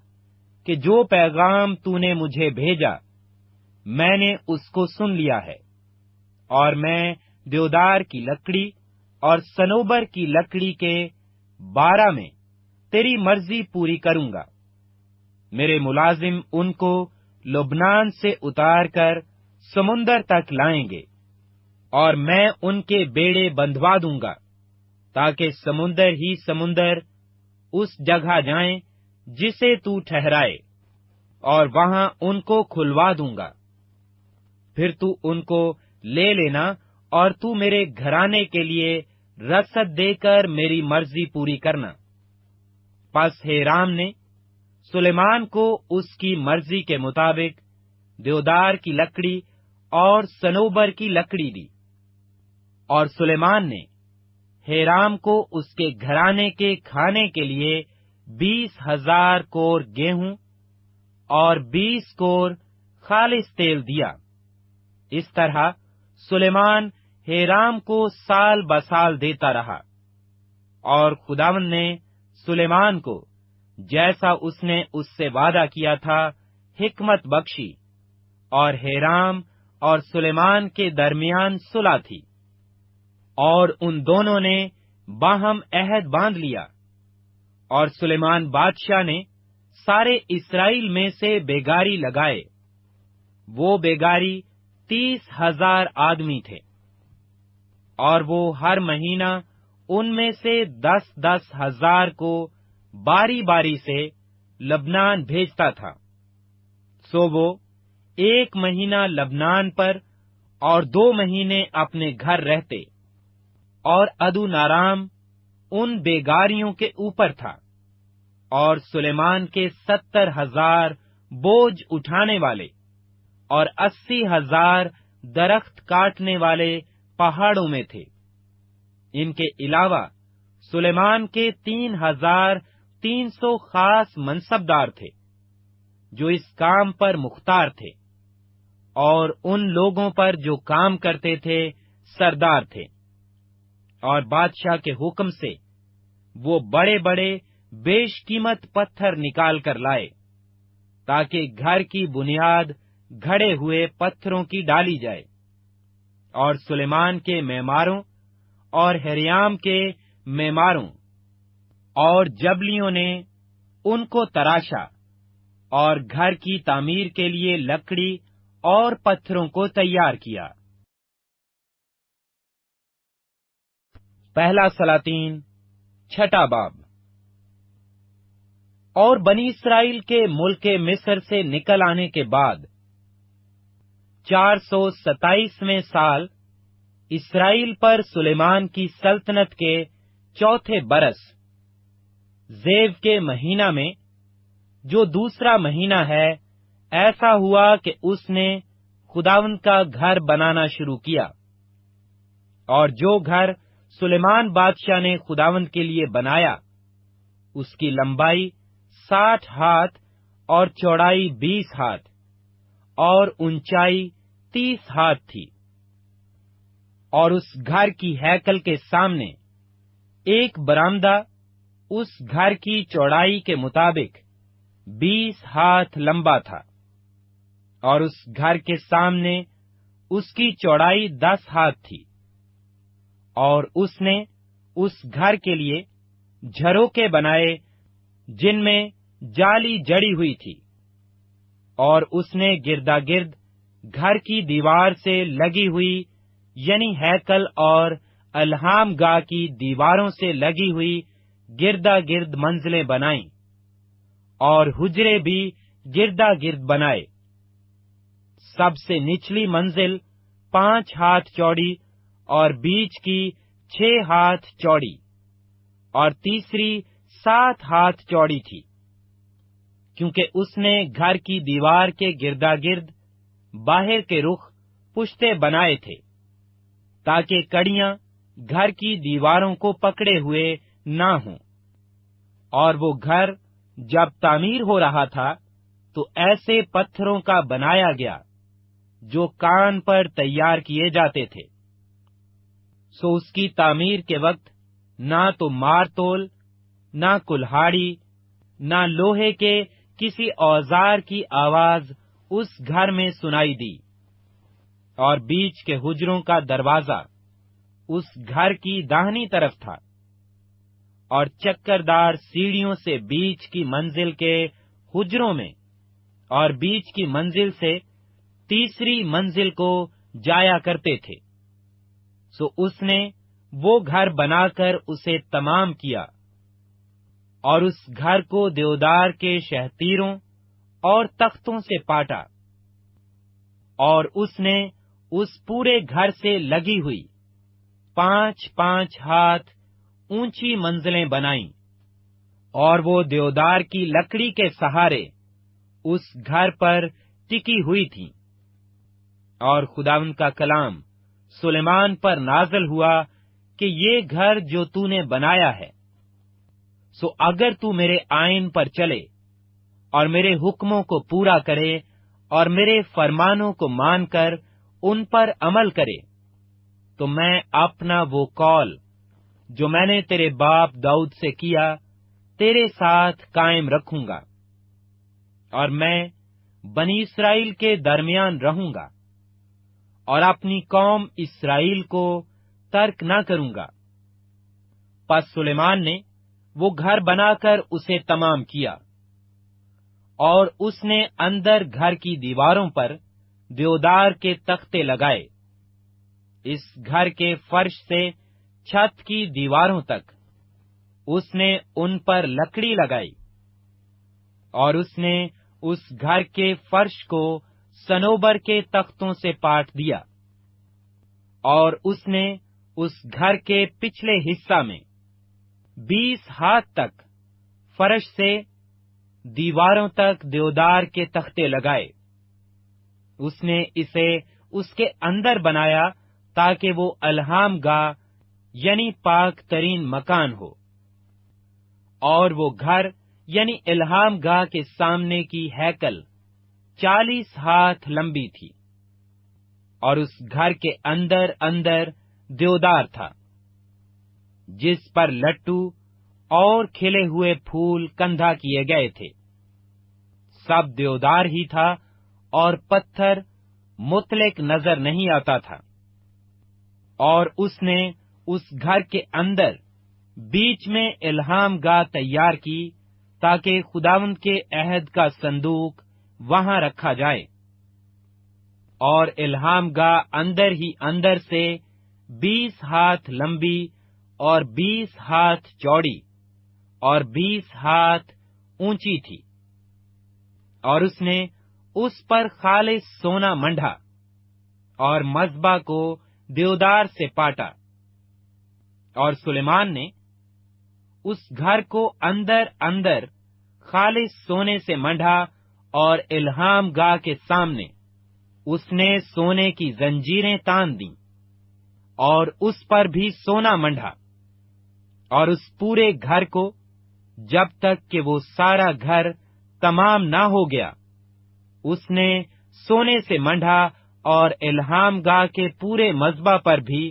کہ جو پیغام تو نے مجھے بھیجا میں نے اس کو سن لیا ہے، اور میں دیودار کی لکڑی اور صنوبر کی لکڑی کے بارہ میں تیری مرضی پوری کروں گا۔ میرے ملازم ان کو لبنان سے اتار کر سمندر تک لائیں گے، اور میں ان کے بیڑے بندھوا دوں گا، تاکہ سمندر ہی سمندر اس جگہ جائیں جسے تو ٹھہرائے، اور وہاں ان کو کھلوا دوں گا۔ پھر تو ان کو لے لینا، اور تو میرے گھرانے کے لیے رسد دے کر میری مرضی پوری کرنا۔ پس ہیرام نے سلیمان کو اس کی مرضی کے مطابق دیودار کی لکڑی اور صنوبر کی لکڑی دی، اور سلیمان نے ہیرام کو اس کے گھرانے کے کھانے کے لیے 20,000 کور گیہوں اور 20 کور خالص تیل دیا۔ اس طرح سلیمان ہیرام کو سال بسال دیتا رہا، اور خداوند نے سلیمان کو جیسا اس نے اس سے وعدہ کیا تھا حکمت بخشی، اور ہیرام اور سلیمان کے درمیان صلح تھی، اور ان دونوں نے باہم عہد باندھ لیا۔ اور سلیمان بادشاہ نے سارے اسرائیل میں سے بیگاری لگائے، وہ بیگاری 30,000 آدمی تھے، اور وہ ہر مہینہ ان میں سے 10,000 کو باری باری سے لبنان بھیجتا تھا۔ سو وہ 1 مہینہ لبنان پر اور 2 مہینے اپنے گھر رہتے، اور ادو نارام ان بیگاریوں کے اوپر تھا، اور سلیمان کے 70,000 بوجھ اٹھانے والے اور 80,000 درخت کاٹنے والے پہاڑوں میں تھے۔ ان کے علاوہ سلیمان کے 3,300 خاص منصبدار تھے جو اس کام پر مختار تھے، اور ان لوگوں پر جو کام کرتے تھے سردار تھے۔ اور بادشاہ کے حکم سے وہ بڑے بڑے بیش قیمت پتھر نکال کر لائے، تاکہ گھر کی بنیاد گھڑے ہوئے پتھروں کی ڈالی جائے۔ اور سلیمان کے معماروں اور ہریام کے معماروں اور جبلیوں نے ان کو تراشا، اور گھر کی تعمیر کے لیے لکڑی اور پتھروں کو تیار کیا۔ پہلا سلاطین 6 باب۔ اور بنی اسرائیل کے ملک مصر سے نکل آنے کے بعد 427ویں سال اسرائیل پر سلیمان کی سلطنت کے 4تھے برس زیو کے مہینہ میں، جو دوسرا مہینہ ہے، ایسا ہوا کہ اس نے خداوند کا گھر بنانا شروع کیا۔ اور جو گھر سلیمان بادشاہ نے خداوند کے لیے بنایا، اس کی لمبائی 60 ہاتھ اور چوڑائی 20 ہاتھ اور اونچائی 30 ہاتھ تھی۔ اور اس گھر کی ہیکل کے سامنے ایک برآمدہ اس گھر کی چوڑائی کے مطابق 20 ہاتھ لمبا تھا، اور اس گھر کے سامنے اس کی چوڑائی 10 ہاتھ تھی، اور اس نے اس گھر کے لیے جھروکے بنائے جن میں جالی جڑی ہوئی تھی، اور اس نے گردا گرد گھر کی دیوار سے لگی ہوئی یعنی ہیکل اور الہام گاہ کی دیواروں سے لگی ہوئی گردا گرد منزلیں بنائیں، اور حجرے بھی گردا گرد بنائے۔ سب سے نچلی منزل 5 ہاتھ چوڑی اور بیچ کی 6 ہاتھ چوڑی اور تیسری 7 ہاتھ چوڑی تھی، کیونکہ اس نے گھر کی دیوار کے گردا گرد باہر کے رخ پشتے بنائے تھے، تاکہ کڑیاں گھر کی دیواروں کو پکڑے ہوئے نہ ہوں۔ اور وہ گھر جب تعمیر ہو رہا تھا تو ایسے پتھروں کا بنایا گیا جو کان پر تیار کیے جاتے تھے۔ سو اس کی تعمیر کے وقت نہ تو مارتول، نہ کلہاڑی، نہ لوہے کے کسی اوزار کی آواز اس گھر میں سنائی دی، اور بیچ کے حجروں کا دروازہ اس گھر کی داہنی طرف تھا، اور چکردار سیڑھیوں سے بیچ کی منزل کے حجروں میں اور بیچ کی منزل سے تیسری منزل کو جایا کرتے تھے۔ سو اس نے وہ گھر بنا کر اسے تمام کیا، اور اس گھر کو دیودار کے شہتیروں اور تختوں سے پاٹا، اور اس نے اس پورے گھر سے لگی ہوئی 5 ہاتھ اونچی منزلیں بنائیں، اور وہ دیودار کی لکڑی کے سہارے اس گھر پر ٹکی ہوئی تھیں۔ اور خداوند کا کلام سلیمان پر نازل ہوا کہ یہ گھر جو تو نے بنایا ہے، سو اگر تو میرے آئین پر چلے اور میرے حکموں کو پورا کرے اور میرے فرمانوں کو مان کر ان پر عمل کرے، تو میں اپنا وہ قول جو میں نے تیرے باپ داؤد سے کیا تیرے ساتھ قائم رکھوں گا، اور میں بنی اسرائیل کے درمیان رہوں گا اور اپنی قوم اسرائیل کو ترک نہ کروں گا۔ پس سلیمان نے وہ گھر بنا کر اسے تمام کیا، اور اس نے اندر گھر کی دیواروں پر دیودار کے تختے لگائے۔ اس گھر کے فرش سے چھت کی دیواروں تک اس نے ان پر لکڑی لگائی، اور اس نے اس گھر کے فرش کو صنوبر کے تختوں سے پاٹ دیا، اور اس نے اس گھر کے پچھلے حصہ میں 20 ہاتھ تک فرش سے دیواروں تک دیودار کے تختے لگائے۔ اس نے اسے اس کے اندر بنایا تاکہ وہ الہام گاہ یعنی پاک ترین مکان ہو، اور وہ گھر یعنی الہام گاہ کے سامنے کی ہیکل 40 ہاتھ لمبی تھی، اور اس گھر کے اندر اندر دیودار تھا، جس پر لٹو اور کھلے ہوئے پھول کندھا کیے گئے تھے۔ سب دیودار ہی تھا، اور پتھر مطلق نظر نہیں آتا تھا۔ اور اس نے اس گھر کے اندر بیچ میں الہام گاہ تیار کی تاکہ خداوند کے عہد کا صندوق وہاں رکھا جائے، اور الہام گاہ اندر ہی اندر سے 20 ہاتھ لمبی اور 20 ہاتھ چوڑی اور 20 ہاتھ اونچی تھی، اور اس نے اس پر خالص سونا منڈھا اور مذبح کو دیودار سے پاٹا۔ اور سلیمان نے اس گھر کو اندر اندر خالص سونے سے منڈھا، اور الہام گاہ کے سامنے اس نے سونے کی زنجیریں تان دیں، اور اس پر بھی سونا منڈھا، اور اس پورے گھر کو جب تک کہ وہ سارا گھر تمام نہ ہو گیا اس نے سونے سے منڈھا، اور الہام گاہ کے پورے مذبح پر بھی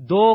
2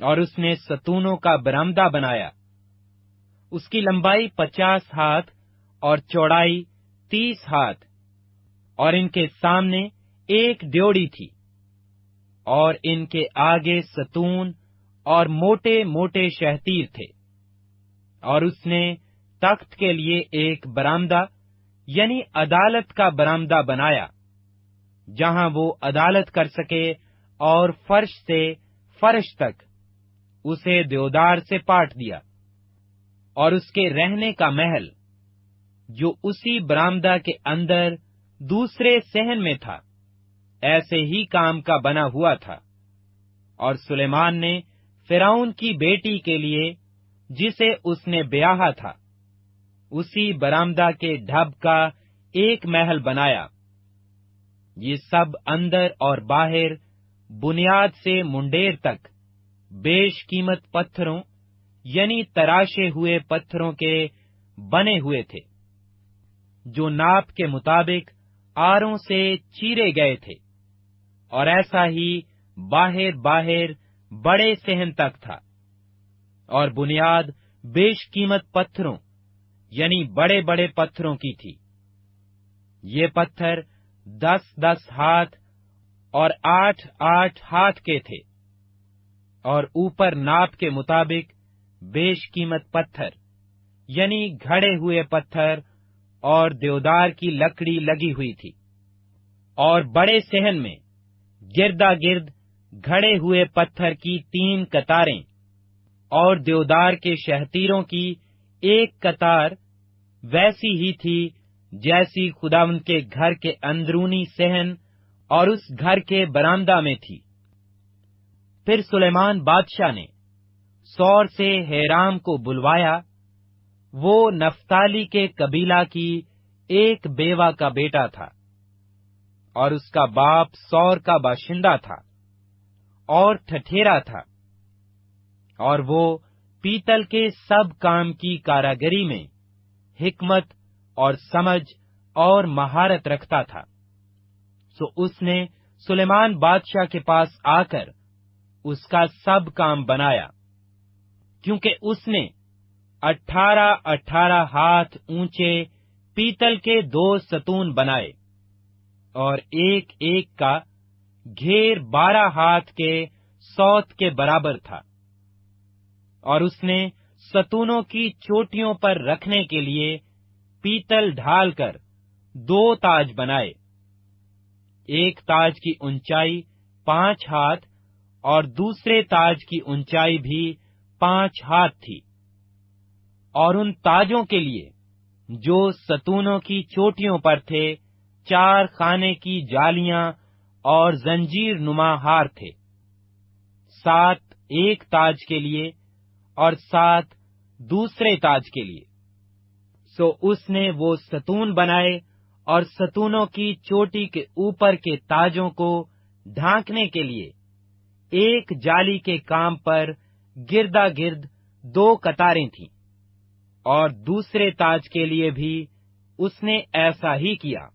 اور اس نے ستونوں کا برآمدہ بنایا۔ اس کی لمبائی 50 ہاتھ اور چوڑائی 30 ہاتھ، اور ان کے سامنے ایک ڈیوڑی تھی، اور ان کے آگے ستون اور موٹے موٹے شہتیر تھے۔ اور اس نے تخت کے لیے ایک برآمدہ یعنی عدالت کا برآمدہ بنایا، جہاں وہ عدالت کر سکے، اور فرش سے فرش تک اسے دیودار سے پاٹ دیا۔ اور اس کے رہنے کا محل جو اسی برآمدہ کے اندر دوسرے صحن میں تھا، ایسے ہی کام کا بنا ہوا تھا۔ اور سلیمان نے فرعون کی بیٹی کے لیے جسے اس نے بیاہا تھا، اسی برآمدہ کے ڈھب کا ایک محل بنایا۔ یہ سب اندر اور باہر بنیاد سے منڈیر تک بیش قیمت پتھروں یعنی تراشے ہوئے پتھروں کے بنے ہوئے تھے، جو ناپ کے مطابق آروں سے چیرے گئے تھے، اور ایسا ہی باہر باہر بڑے صحن تک تھا۔ اور بنیاد بیش قیمت پتھروں یعنی بڑے بڑے پتھروں کی تھی۔ یہ پتھر 10 ہاتھ اور 8 ہاتھ کے تھے، اور اوپر ناپ کے مطابق بیش قیمت پتھر یعنی گھڑے ہوئے پتھر اور دیودار کی لکڑی لگی ہوئی تھی۔ اور بڑے صحن میں گردا گرد گھڑے ہوئے پتھر کی 3 قطاریں، اور دیودار کے شہتیروں کی ایک قطار ویسی ہی تھی جیسی خداوند کے گھر کے اندرونی صحن اور اس گھر کے برآمدہ میں تھی۔ پھر سلیمان بادشاہ نے سور سے ہیرام کو بلوایا۔ وہ نفتالی کے قبیلہ کی ایک بیوہ کا بیٹا تھا، اور اس کا باپ سور کا باشندہ تھا اور ٹھٹھیرا تھا، اور وہ پیتل کے سب کام کی کاراگری میں حکمت اور سمجھ اور مہارت رکھتا تھا۔ سو اس نے سلیمان بادشاہ کے پاس آ کر اس کا سب کام بنایا، کیونکہ اس نے 18 ہاتھ اونچے پیتل کے 2 ستون بنائے، اور ایک ایک کا گھیر 12 ہاتھ کے سوت کے برابر تھا۔ اور اس نے ستونوں کی چوٹیوں پر رکھنے کے لیے پیتل ڈھال کر 2 تاج بنائے۔ ایک تاج کی اونچائی 5 ہاتھ اور دوسرے تاج کی اونچائی بھی 5 ہاتھ تھی۔ اور ان تاجوں کے لیے جو ستونوں کی چوٹیوں پر تھے 4 خانے کی جالیاں اور زنجیر نما ہار تھے، 7 ایک تاج کے لیے اور 7 دوسرے تاج کے لیے۔ سو اس نے وہ ستون بنائے، اور ستونوں کی چوٹی کے اوپر کے تاجوں کو ڈھانکنے کے لیے ایک جالی کے کام پر گردا گرد 2 قطاریں تھیں، اور دوسرے تاج کے لیے بھی اس نے ایسا ہی کیا۔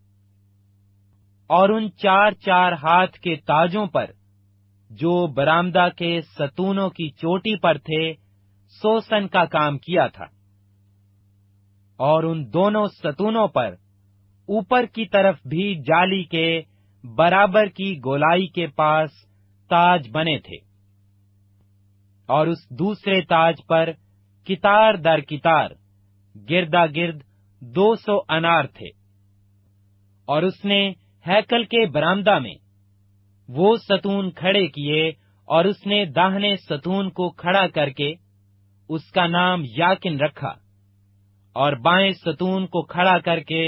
اور ان 4 ہاتھ کے تاجوں پر جو برآمدہ کے ستونوں کی چوٹی پر تھے سوسن کا کام کیا تھا۔ اور ان دونوں ستونوں پر اوپر کی طرف بھی جالی کے برابر کی گولائی کے پاس تاج بنے تھے، اور اس دوسرے تاج پر کتار در کتار گردا گرد 200 انار تھے۔ اور اس نے ہیکل کے برآمدہ میں وہ ستون کھڑے کیے، اور اس نے داہنے ستون کو کھڑا کر کے اس کا نام یاکن رکھا، اور بائیں ستون کو کھڑا کر کے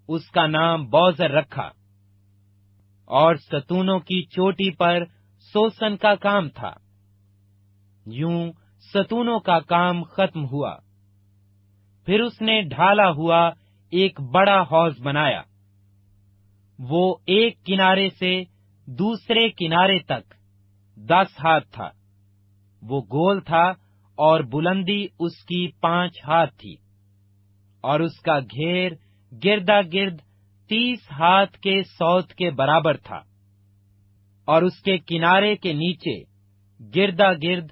اس کا نام بوزر رکھا۔ اور ستونوں کی چوٹی پر سوسن کا کام تھا۔ یوں ستونوں کا کام ختم ہوا۔ پھر اس نے ڈھالا ہوا ایک بڑا حوض بنایا۔ وہ ایک کنارے سے دوسرے کنارے تک 10 ہاتھ تھا۔ وہ گول تھا، اور بلندی اس کی 5 ہاتھ تھی، اور اس کا گھیر گردا گرد 30 ہاتھ کے سوت کے برابر تھا۔ اور اس کے کنارے کے نیچے گردا گرد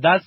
10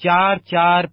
4-4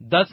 10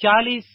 40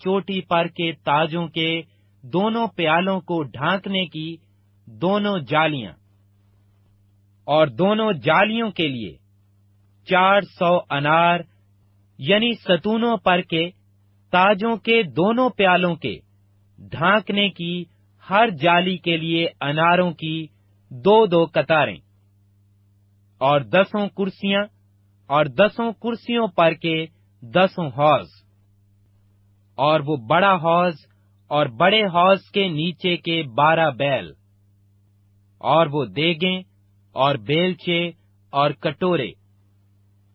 چوٹی پر کے تاجوں کے دونوں پیالوں کو ڈھانکنے کی دونوں جالیاں، اور دونوں جالیوں کے لیے 400 انار، یعنی ستونوں پر کے تاجوں کے دونوں پیالوں کے ڈھانکنے کی ہر جالی کے لیے اناروں کی 2 قطاریں، اور 10 کرسیاں، اور 10 کرسیوں پر کے 10 حوض، اور وہ بڑا حوض اور بڑے حوض کے نیچے کے 12 بیل، اور وہ دیگیں اور بیلچے اور کٹورے،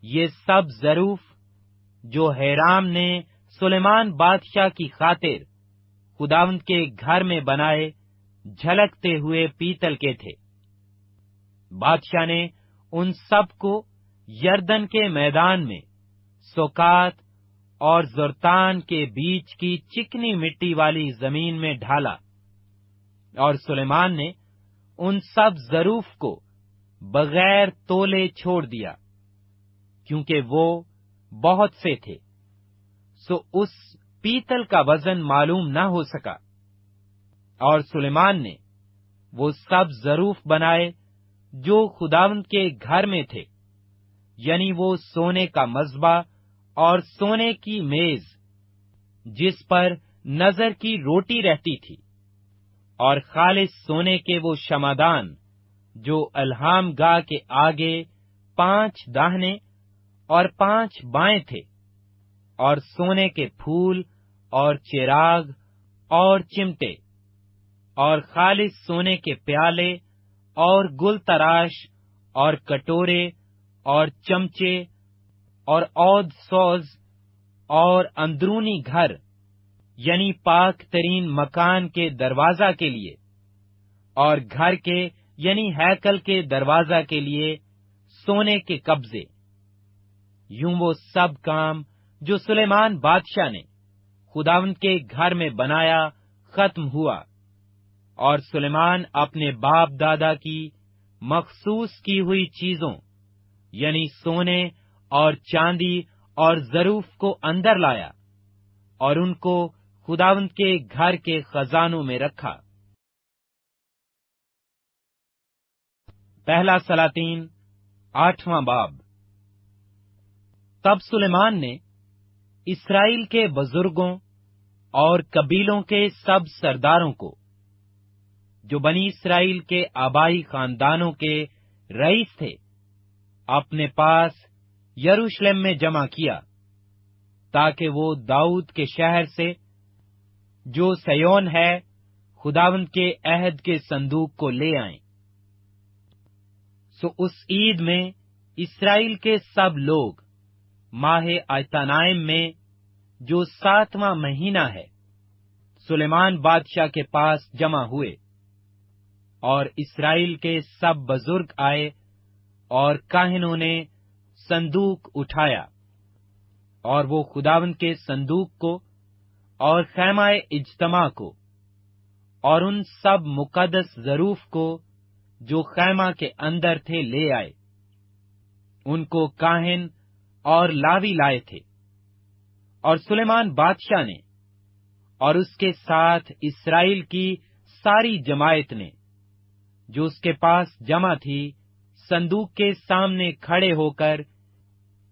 یہ سب ظروف جو ہیرام نے سلیمان بادشاہ کی خاطر خداوند کے گھر میں بنائے، جھلکتے ہوئے پیتل کے تھے۔ بادشاہ نے ان سب کو یردن کے میدان میں سوکات اور زرتان کے بیچ کی چکنی مٹی والی زمین میں ڈھالا، اور سلیمان نے ان سب ظروف کو بغیر تولے چھوڑ دیا، کیونکہ وہ بہت سے تھے، سو اس پیتل کا وزن معلوم نہ ہو سکا۔ اور سلیمان نے وہ سب ظروف بنائے جو خداوند کے گھر میں تھے، یعنی وہ سونے کا مذبح اور سونے کی میز جس پر نظر کی روٹی رہتی تھی، اور خالص سونے کے وہ شمعدان جو الہام گاہ کے آگے 5 داہنے اور 5 بائیں تھے، اور سونے کے پھول اور چراغ اور چمٹے، اور خالص سونے کے پیالے اور گل تراش اور کٹورے اور چمچے اور عود سوز، اور اندرونی گھر یعنی پاک ترین مکان کے دروازہ کے لیے، اور گھر کے یعنی ہیکل کے دروازہ کے لیے سونے کے قبضے۔ یوں وہ سب کام جو سلیمان بادشاہ نے خداوند کے گھر میں بنایا ختم ہوا، اور سلیمان اپنے باپ دادا کی مخصوص کی ہوئی چیزوں یعنی سونے اور چاندی اور ظروف کو اندر لایا، اور ان کو خداوند کے گھر کے خزانوں میں رکھا۔ پہلا سلاطین 8واں باب۔ تب سلیمان نے اسرائیل کے بزرگوں اور قبیلوں کے سب سرداروں کو جو بنی اسرائیل کے آبائی خاندانوں کے رئیس تھے اپنے پاس یروشلم میں جمع کیا، تاکہ وہ داؤد کے شہر سے جو سیون ہے خداوند کے عہد کے صندوق کو لے آئیں۔ سو اس عید میں اسرائیل کے سب لوگ ماہ ایتانائم میں جو 7واں مہینہ ہے سلیمان بادشاہ کے پاس جمع ہوئے، اور اسرائیل کے سب بزرگ آئے، اور کاہنوں نے صندوق اٹھایا، اور وہ خداوند کے صندوق کو اور خیمہ اجتماع کو اور ان سب مقدس ظروف کو جو خیمہ کے اندر تھے لے آئے۔ ان کو کاہن اور لاوی لائے تھے، اور سلیمان بادشاہ نے اور اس کے ساتھ اسرائیل کی ساری جماعت نے جو اس کے پاس جمع تھی صندوق کے سامنے کھڑے ہو کر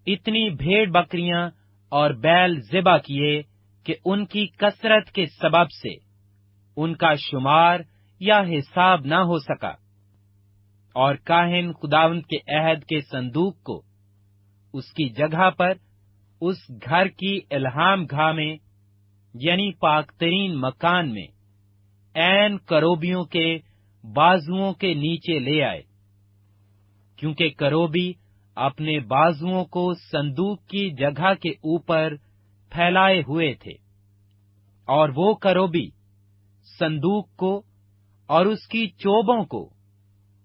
اتنی بھیڑ بکریاں اور بیل ذبح کیے کہ ان کی کثرت کے سبب سے ان کا شمار یا حساب نہ ہو سکا۔ اور کاہن خداوند کے عہد کے صندوق کو اس کی جگہ پر اس گھر کی الہام گاہ میں یعنی پاک ترین مکان میں عین کروبیوں کے بازوؤں کے نیچے لے آئے، کیونکہ کروبی اپنے بازوؤں کو صندوق کی جگہ کے اوپر پھیلائے ہوئے تھے، اور وہ کروبی صندوق کو اور اس کی چوبوں کو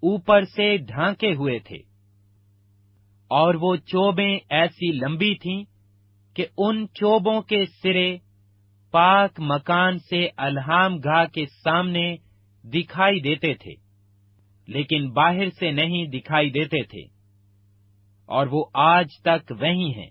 اوپر سے ڈھانکے ہوئے تھے، اور وہ چوبیں ایسی لمبی تھیں کہ ان چوبوں کے سرے پاک مکان سے الہام گاہ کے سامنے دکھائی دیتے تھے، لیکن باہر سے نہیں دکھائی دیتے تھے، اور وہ آج تک وہیں ہیں۔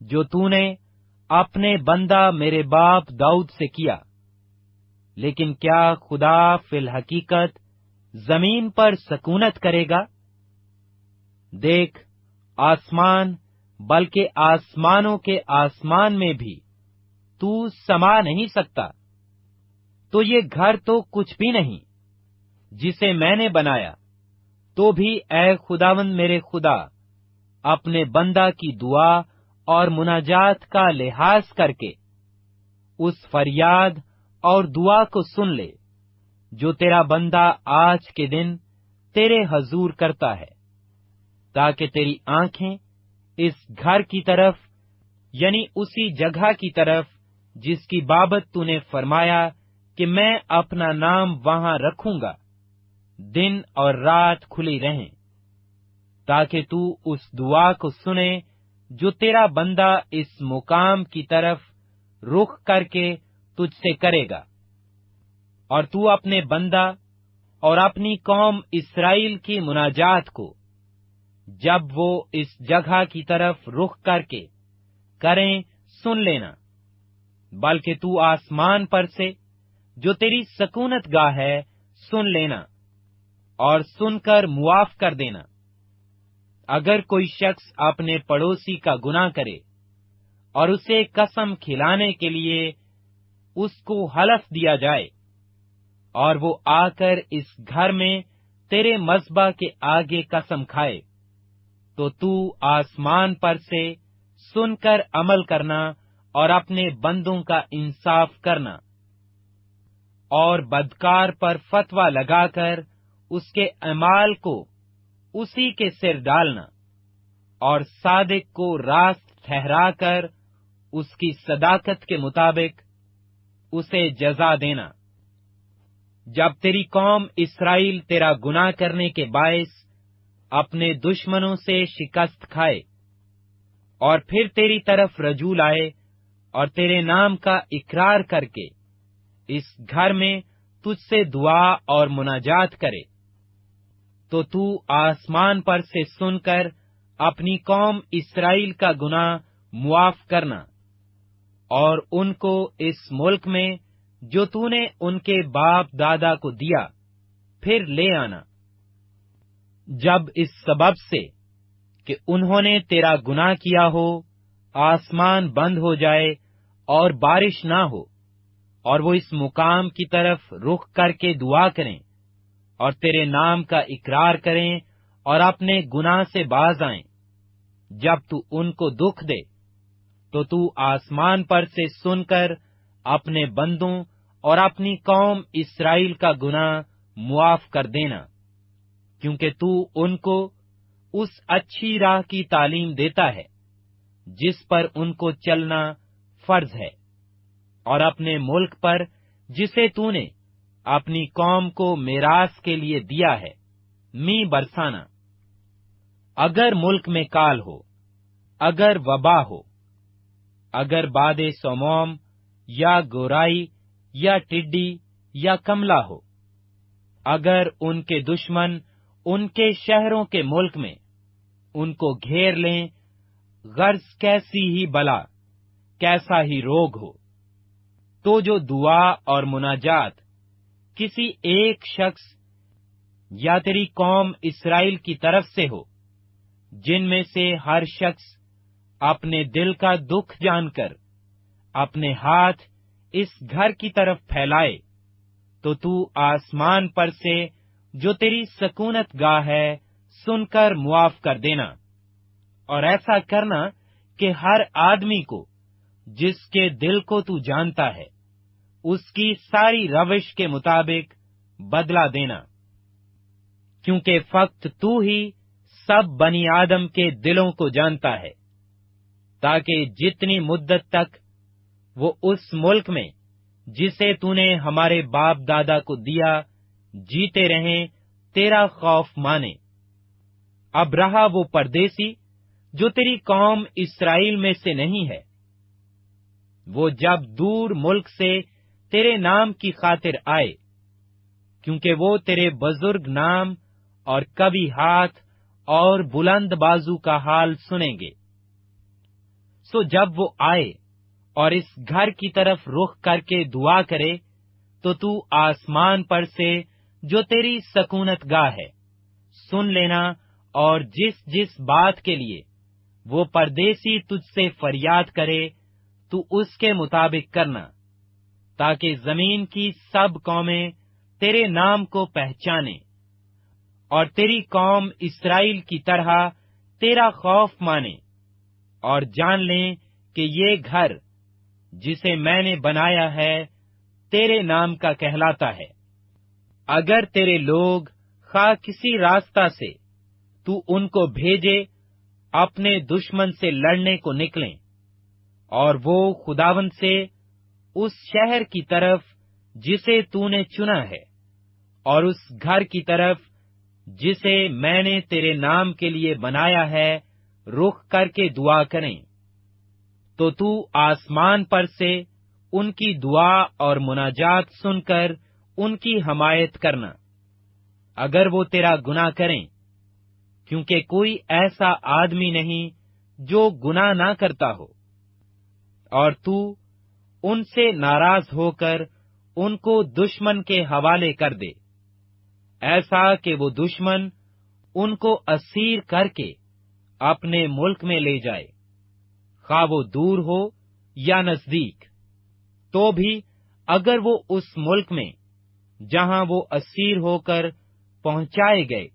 جو تو نے اپنے بندہ میرے باپ داؤد سے کیا۔ لیکن کیا خدا فی الحقیقت زمین پر سکونت کرے گا؟ دیکھ، آسمان، بلکہ آسمانوں کے آسمان میں بھی تو سما نہیں سکتا۔ تو یہ گھر تو کچھ بھی نہیں جسے میں نے بنایا۔ تو بھی اے خداوند میرے خدا، اپنے بندہ کی دعا اور مناجات کا لحاظ کر کے اس فریاد اور دعا کو سن لے جو تیرا بندہ آج کے دن تیرے حضور کرتا ہے، تاکہ تیری آنکھیں اس گھر کی طرف، یعنی اسی جگہ کی طرف جس کی بابت تو نے فرمایا کہ میں اپنا نام وہاں رکھوں گا، دن اور رات کھلی رہیں، تاکہ تو اس دعا کو سنے جو تیرا بندہ اس مقام کی طرف رخ کر کے تجھ سے کرے گا، اور تو اپنے بندہ اور اپنی قوم اسرائیل کی مناجات کو جب وہ اس جگہ کی طرف رخ کر کے کریں سن لینا، بلکہ تو آسمان پر سے جو تیری سکونت گاہ ہے سن لینا اور سن کر معاف کر دینا۔ اگر کوئی شخص اپنے پڑوسی کا گناہ کرے اور اسے قسم کھلانے کے لیے اس کو حلف دیا جائے، اور وہ آ کر اس گھر میں تیرے مذبح کے آگے قسم کھائے، تو آسمان پر سے سن کر عمل کرنا اور اپنے بندوں کا انصاف کرنا، اور بدکار پر فتویٰ لگا کر اس کے اعمال کو اسی کے سر ڈالنا، اور صادق کو راست ٹھہرا کر اس کی صداقت کے مطابق اسے جزا دینا۔ جب تیری قوم اسرائیل تیرا گناہ کرنے کے باعث اپنے دشمنوں سے شکست کھائے اور پھر تیری طرف رجوع لائے اور تیرے نام کا اقرار کر کے اس گھر میں تجھ سے دعا اور مناجات کرے، تو آسمان پر سے سن کر اپنی قوم اسرائیل کا گناہ معاف کرنا، اور ان کو اس ملک میں جو تو نے ان کے باپ دادا کو دیا پھر لے آنا۔ جب اس سبب سے کہ انہوں نے تیرا گناہ کیا ہو آسمان بند ہو جائے اور بارش نہ ہو، اور وہ اس مقام کی طرف رخ کر کے دعا کریں اور تیرے نام کا اقرار کریں اور اپنے گناہ سے باز آئیں، جب تو ان کو دکھ دے تو آسمان پر سے سن کر اپنے بندوں اور اپنی قوم اسرائیل کا گناہ معاف کر دینا، کیونکہ تو ان کو اس اچھی راہ کی تعلیم دیتا ہے جس پر ان کو چلنا فرض ہے، اور اپنے ملک پر جسے تو نے اپنی قوم کو میراث کے لیے دیا ہے می برسانا۔ اگر ملک میں کال ہو، اگر وبا ہو، اگر باد سوموم یا گورائی یا ٹڈی یا کملا ہو، اگر ان کے دشمن ان کے شہروں کے ملک میں ان کو گھیر لیں، غرض کیسی ہی بلا، کیسا ہی روگ ہو، تو جو دعا اور مناجات کسی ایک شخص یا تیری قوم اسرائیل کی طرف سے ہو، جن میں سے ہر شخص اپنے دل کا دکھ جان کر اپنے ہاتھ اس گھر کی طرف پھیلائے، تو آسمان پر سے جو تیری سکونت گاہ ہے سن کر معاف کر دینا، اور ایسا کرنا کہ ہر آدمی کو جس کے دل کو تو جانتا ہے اس کی ساری روش کے مطابق بدلہ دینا، کیونکہ فقط تو ہی سب بنی آدم کے دلوں کو جانتا ہے، تاکہ جتنی مدت تک وہ اس ملک میں جسے تو نے ہمارے باپ دادا کو دیا جیتے رہیں تیرا خوف مانے۔ اب رہا وہ پردیسی جو تیری قوم اسرائیل میں سے نہیں ہے، وہ جب دور ملک سے تیرے نام کی خاطر آئے، کیونکہ وہ تیرے بزرگ نام اور کبھی ہاتھ اور بلند بازو کا حال سنیں گے، سو جب وہ آئے اور اس گھر کی طرف رخ کر کے دعا کرے تو آسمان پر سے جو تیری سکونت گاہ ہے سن لینا، اور جس جس بات کے لیے وہ پردیسی تجھ سے فریاد کرے تو اس کے مطابق کرنا، تاکہ زمین کی سب قومیں تیرے نام کو پہچانے اور تیری قوم اسرائیل کی طرح تیرا خوف مانے، اور جان لیں کہ یہ گھر جسے میں نے بنایا ہے تیرے نام کا کہلاتا ہے۔ اگر تیرے لوگ خواہ کسی راستہ سے تو ان کو بھیجے اپنے دشمن سے لڑنے کو نکلیں، اور وہ خداوند سے اس شہر کی طرف جسے تو نے چنا ہے اور اس گھر کی طرف جسے میں نے تیرے نام کے لیے بنایا ہے رخ کر کے دعا کریں، تو آسمان پر سے ان کی دعا اور مناجات سن کر ان کی حمایت کرنا، اگر وہ تیرا گناہ کریں، کیونکہ کوئی ایسا آدمی نہیں جو گناہ نہ کرتا ہو، اور تو ان سے ناراض ہو کر ان کو دشمن کے حوالے کر دے، ایسا کہ وہ دشمن ان کو اسیر کر کے اپنے ملک میں لے جائے، خواہ وہ دور ہو یا نزدیک۔ تو بھی اگر وہ اس ملک میں جہاں وہ اسیر ہو کر پہنچائے گئے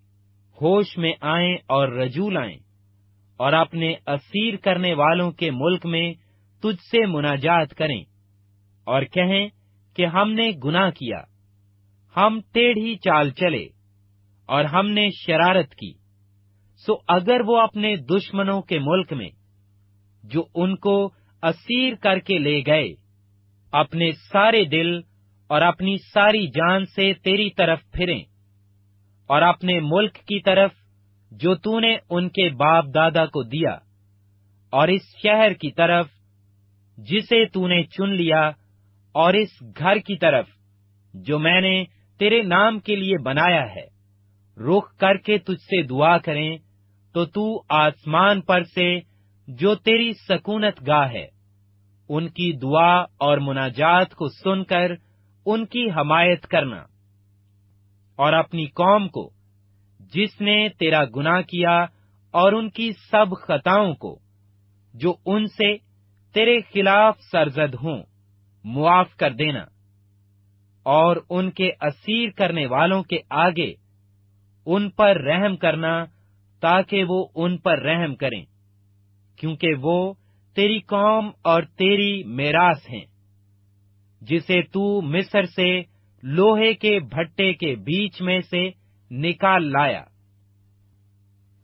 ہوش میں آئیں اور رجوع لائیں، اور اپنے اسیر کرنے والوں کے ملک میں تجھ سے مناجات کریں اور کہیں کہ ہم نے گناہ کیا، ہم ٹیڑھی چال چلے اور ہم نے شرارت کی، سو اگر وہ اپنے دشمنوں کے ملک میں جو ان کو اسیر کر کے لے گئے اپنے سارے دل اور اپنی ساری جان سے تیری طرف پھریں، اور اپنے ملک کی طرف جو تو نے ان کے باپ دادا کو دیا، اور اس شہر کی طرف جسے تو نے چن لیا، اور اس گھر کی طرف جو میں نے تیرے نام کے لیے بنایا ہے رخ کر کے تجھ سے دعا کریں، تو آسمان پر سے جو تیری سکونت گاہ ہے ان کی دعا اور مناجات کو سن کر ان کی حمایت کرنا، اور اپنی قوم کو جس نے تیرا گناہ کیا اور ان کی سب خطاؤں کو جو ان سے تیرے خلاف سرزد ہوں معاف کر دینا، اور ان کے اسیر کرنے والوں کے آگے ان پر رحم کرنا، تاکہ وہ ان پر رحم کریں، کیونکہ وہ تیری قوم اور تیری میراث ہیں، جسے تو مصر سے لوہے کے بھٹے کے بیچ میں سے نکال لایا۔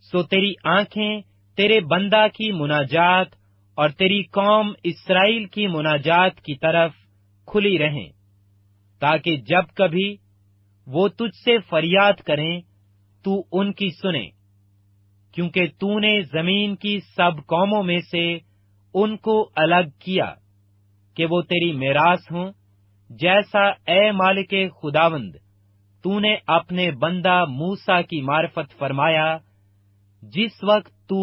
سو تیری آنکھیں تیرے بندہ کی مناجات اور تیری قوم اسرائیل کی مناجات کی طرف کھلی رہیں، تاکہ جب کبھی وہ تجھ سے فریاد کریں تو ان کی سنے، کیونکہ تو نے زمین کی سب قوموں میں سے ان کو الگ کیا کہ وہ تیری میراث ہوں، جیسا اے مالک خداوند تو نے اپنے بندہ موسیٰ کی معرفت فرمایا جس وقت تو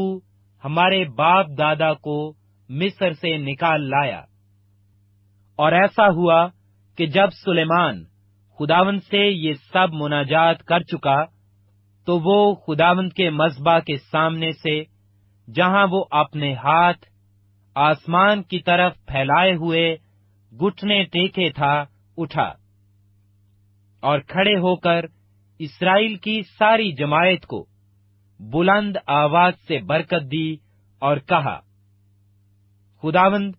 ہمارے باپ دادا کو مصر سے نکال لایا۔ اور ایسا ہوا کہ جب سلیمان خداوند سے یہ سب مناجات کر چکا تو وہ خداوند کے مذبح کے سامنے سے جہاں وہ اپنے ہاتھ آسمان کی طرف پھیلائے ہوئے گھٹنے ٹیکے تھا اٹھا، اور کھڑے ہو کر اسرائیل کی ساری جماعت کو بلند آواز سے برکت دی اور کہا، خداوند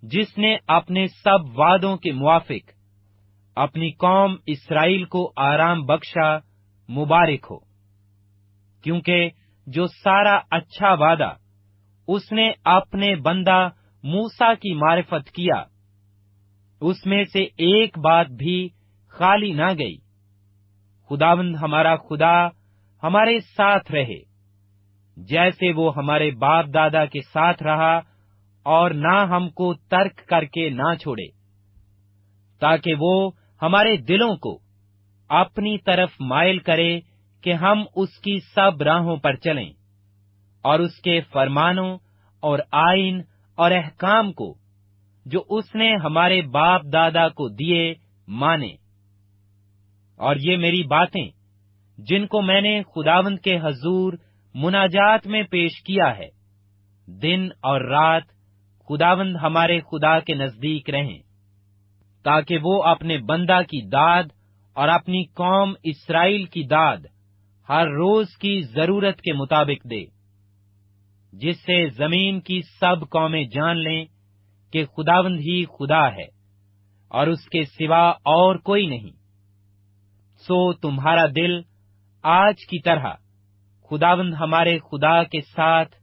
جس نے اپنے سب وعدوں کے موافق اپنی قوم اسرائیل کو آرام بخشا، مبارک ہو، کیونکہ جو سارا اچھا وعدہ اس نے اپنے بندہ موسیٰ کی معرفت کیا اس میں سے ایک بات بھی خالی نہ گئی۔ خداوند ہمارا خدا ہمارے ساتھ رہے، جیسے وہ ہمارے باپ دادا کے ساتھ رہا، اور نہ ہم کو ترک کر کے نہ چھوڑے، تاکہ وہ ہمارے دلوں کو اپنی طرف مائل کرے کہ ہم اس کی سب راہوں پر چلیں، اور اس کے فرمانوں اور آئین اور احکام کو جو اس نے ہمارے باپ دادا کو دیے مانے۔ اور یہ میری باتیں جن کو میں نے خداوند کے حضور مناجات میں پیش کیا ہے، دن اور رات خداوند ہمارے خدا کے نزدیک رہیں، تاکہ وہ اپنے بندہ کی داد اور اپنی قوم اسرائیل کی داد ہر روز کی ضرورت کے مطابق دے، جس سے زمین کی سب قومیں جان لیں کہ خداوند ہی خدا ہے اور اس کے سوا اور کوئی نہیں۔ سو تمہارا دل آج کی طرح خداوند ہمارے خدا کے ساتھ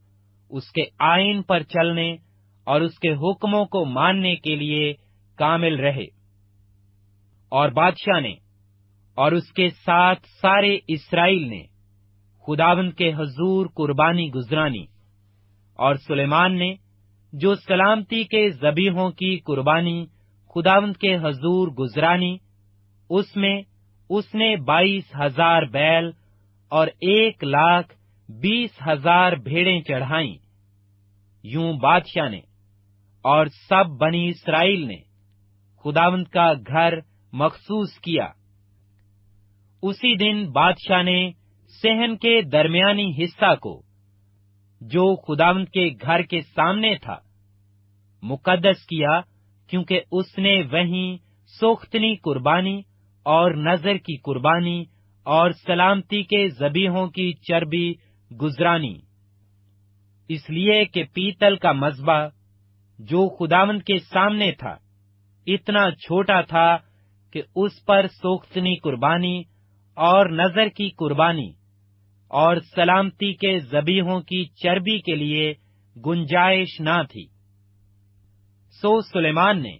اس کے آئین پر چلنے اور اس کے حکموں کو ماننے کے لیے کامل رہے۔ اور بادشاہ نے اور اس کے ساتھ سارے اسرائیل نے خداوند کے حضور قربانی گزرانی، اور سلیمان نے جو سلامتی کے ذبیحوں کی قربانی خداوند کے حضور گزرانی، اس میں اس نے 22,000 بیل اور 1,20,000 بھیڑیں چڑھائیں۔ یوں بادشاہ نے اور سب بنی اسرائیل نے خداوند کا گھر مخصوص کیا۔ اسی دن بادشاہ نے صحن کے درمیانی حصہ کو، جو خداوند کے گھر کے سامنے تھا، مقدس کیا، کیونکہ اس نے وہیں سوختنی قربانی اور نذر کی قربانی اور سلامتی کے ذبیحوں کی چربی گزرانی، اس لیے کہ پیتل کا مذبح جو خداوند کے سامنے تھا اتنا چھوٹا تھا کہ اس پر سوختنی قربانی اور نذر کی قربانی اور سلامتی کے ذبیحوں کی چربی کے لیے گنجائش نہ تھی۔ سو سلیمان نے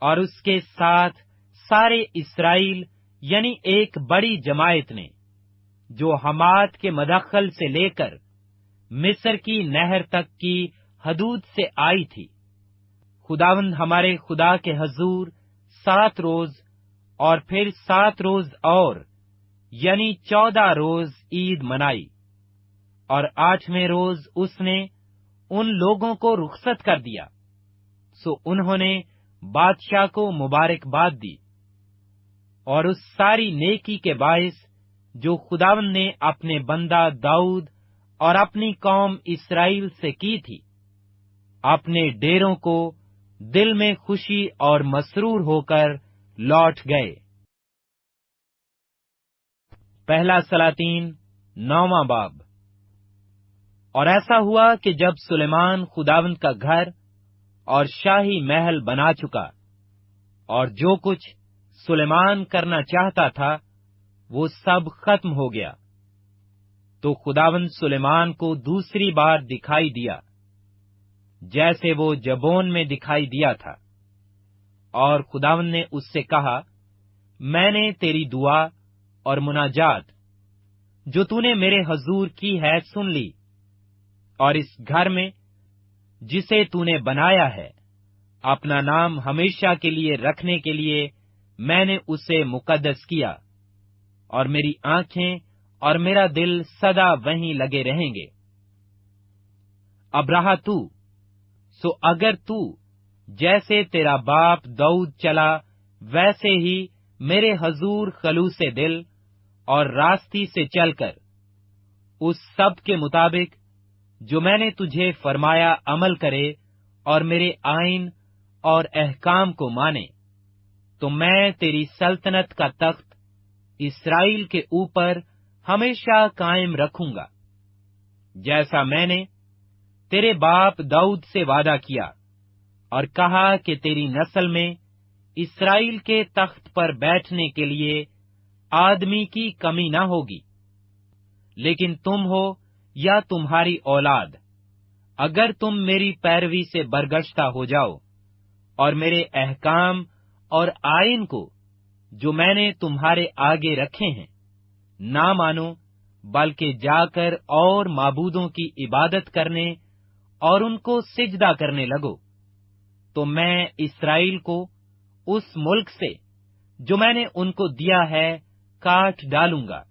اور اس کے ساتھ سارے اسرائیل، یعنی ایک بڑی جماعت نے، جو حمات کے مدخل سے لے کر مصر کی نہر تک کی حدود سے آئی تھی، خداوند ہمارے خدا کے حضور 7 روز اور پھر 7 روز اور، یعنی 14 روز عید منائی، اور 8ویں روز اس نے ان لوگوں کو رخصت کر دیا۔ سو انہوں نے بادشاہ کو مبارکباد دی، اور اس ساری نیکی کے باعث جو خداوند نے اپنے بندہ داؤد اور اپنی قوم اسرائیل سے کی تھی، اپنے ڈیروں کو دل میں خوشی اور مسرور ہو کر لوٹ گئے۔ پہلا سلاطین 9واں باب۔ اور ایسا ہوا کہ جب سلیمان خداوند کا گھر اور شاہی محل بنا چکا، اور جو کچھ سلیمان کرنا چاہتا تھا وہ سب ختم ہو گیا، تو خداوند سلیمان کو دوسری بار دکھائی دیا، جیسے وہ جبون میں دکھائی دیا تھا۔ اور خداوند نے اس سے کہا، میں نے تیری دعا اور مناجات جو تو نے میرے حضور کی ہے سن لی، اور اس گھر میں جسے تو نے بنایا ہے اپنا نام ہمیشہ کے لیے رکھنے کے لیے میں نے اسے مقدس کیا، اور میری آنکھیں اور میرا دل سدا وہیں لگے رہیں گے۔ اب رہا تو، سو اگر تو جیسے تیرا باپ داؤد چلا ویسے ہی میرے حضور خلوص دل اور راستی سے چل کر اس سب کے مطابق جو میں نے تجھے فرمایا عمل کرے اور میرے آئین اور احکام کو مانے، تو میں تیری سلطنت کا تخت اسرائیل کے اوپر ہمیشہ قائم رکھوں گا، جیسا میں نے تیرے باپ داؤد سے وعدہ کیا، اور کہا کہ تیری نسل میں اسرائیل کے تخت پر بیٹھنے کے لیے آدمی کی کمی نہ ہوگی۔ لیکن تم ہو یا تمہاری اولاد، اگر تم میری پیروی سے برگشتہ ہو جاؤ اور میرے احکام اور آئین کو جو میں نے تمہارے آگے رکھے ہیں نہ مانو، بلکہ جا کر اور معبودوں کی عبادت کرنے اور ان کو سجدہ کرنے لگو، تو میں اسرائیل کو اس ملک سے جو میں نے ان کو دیا ہے کاٹ ڈالوں گا،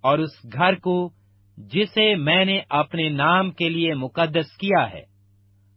اور اس گھر کو جسے میں نے اپنے نام کے لیے مقدس کیا ہے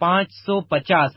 550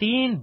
3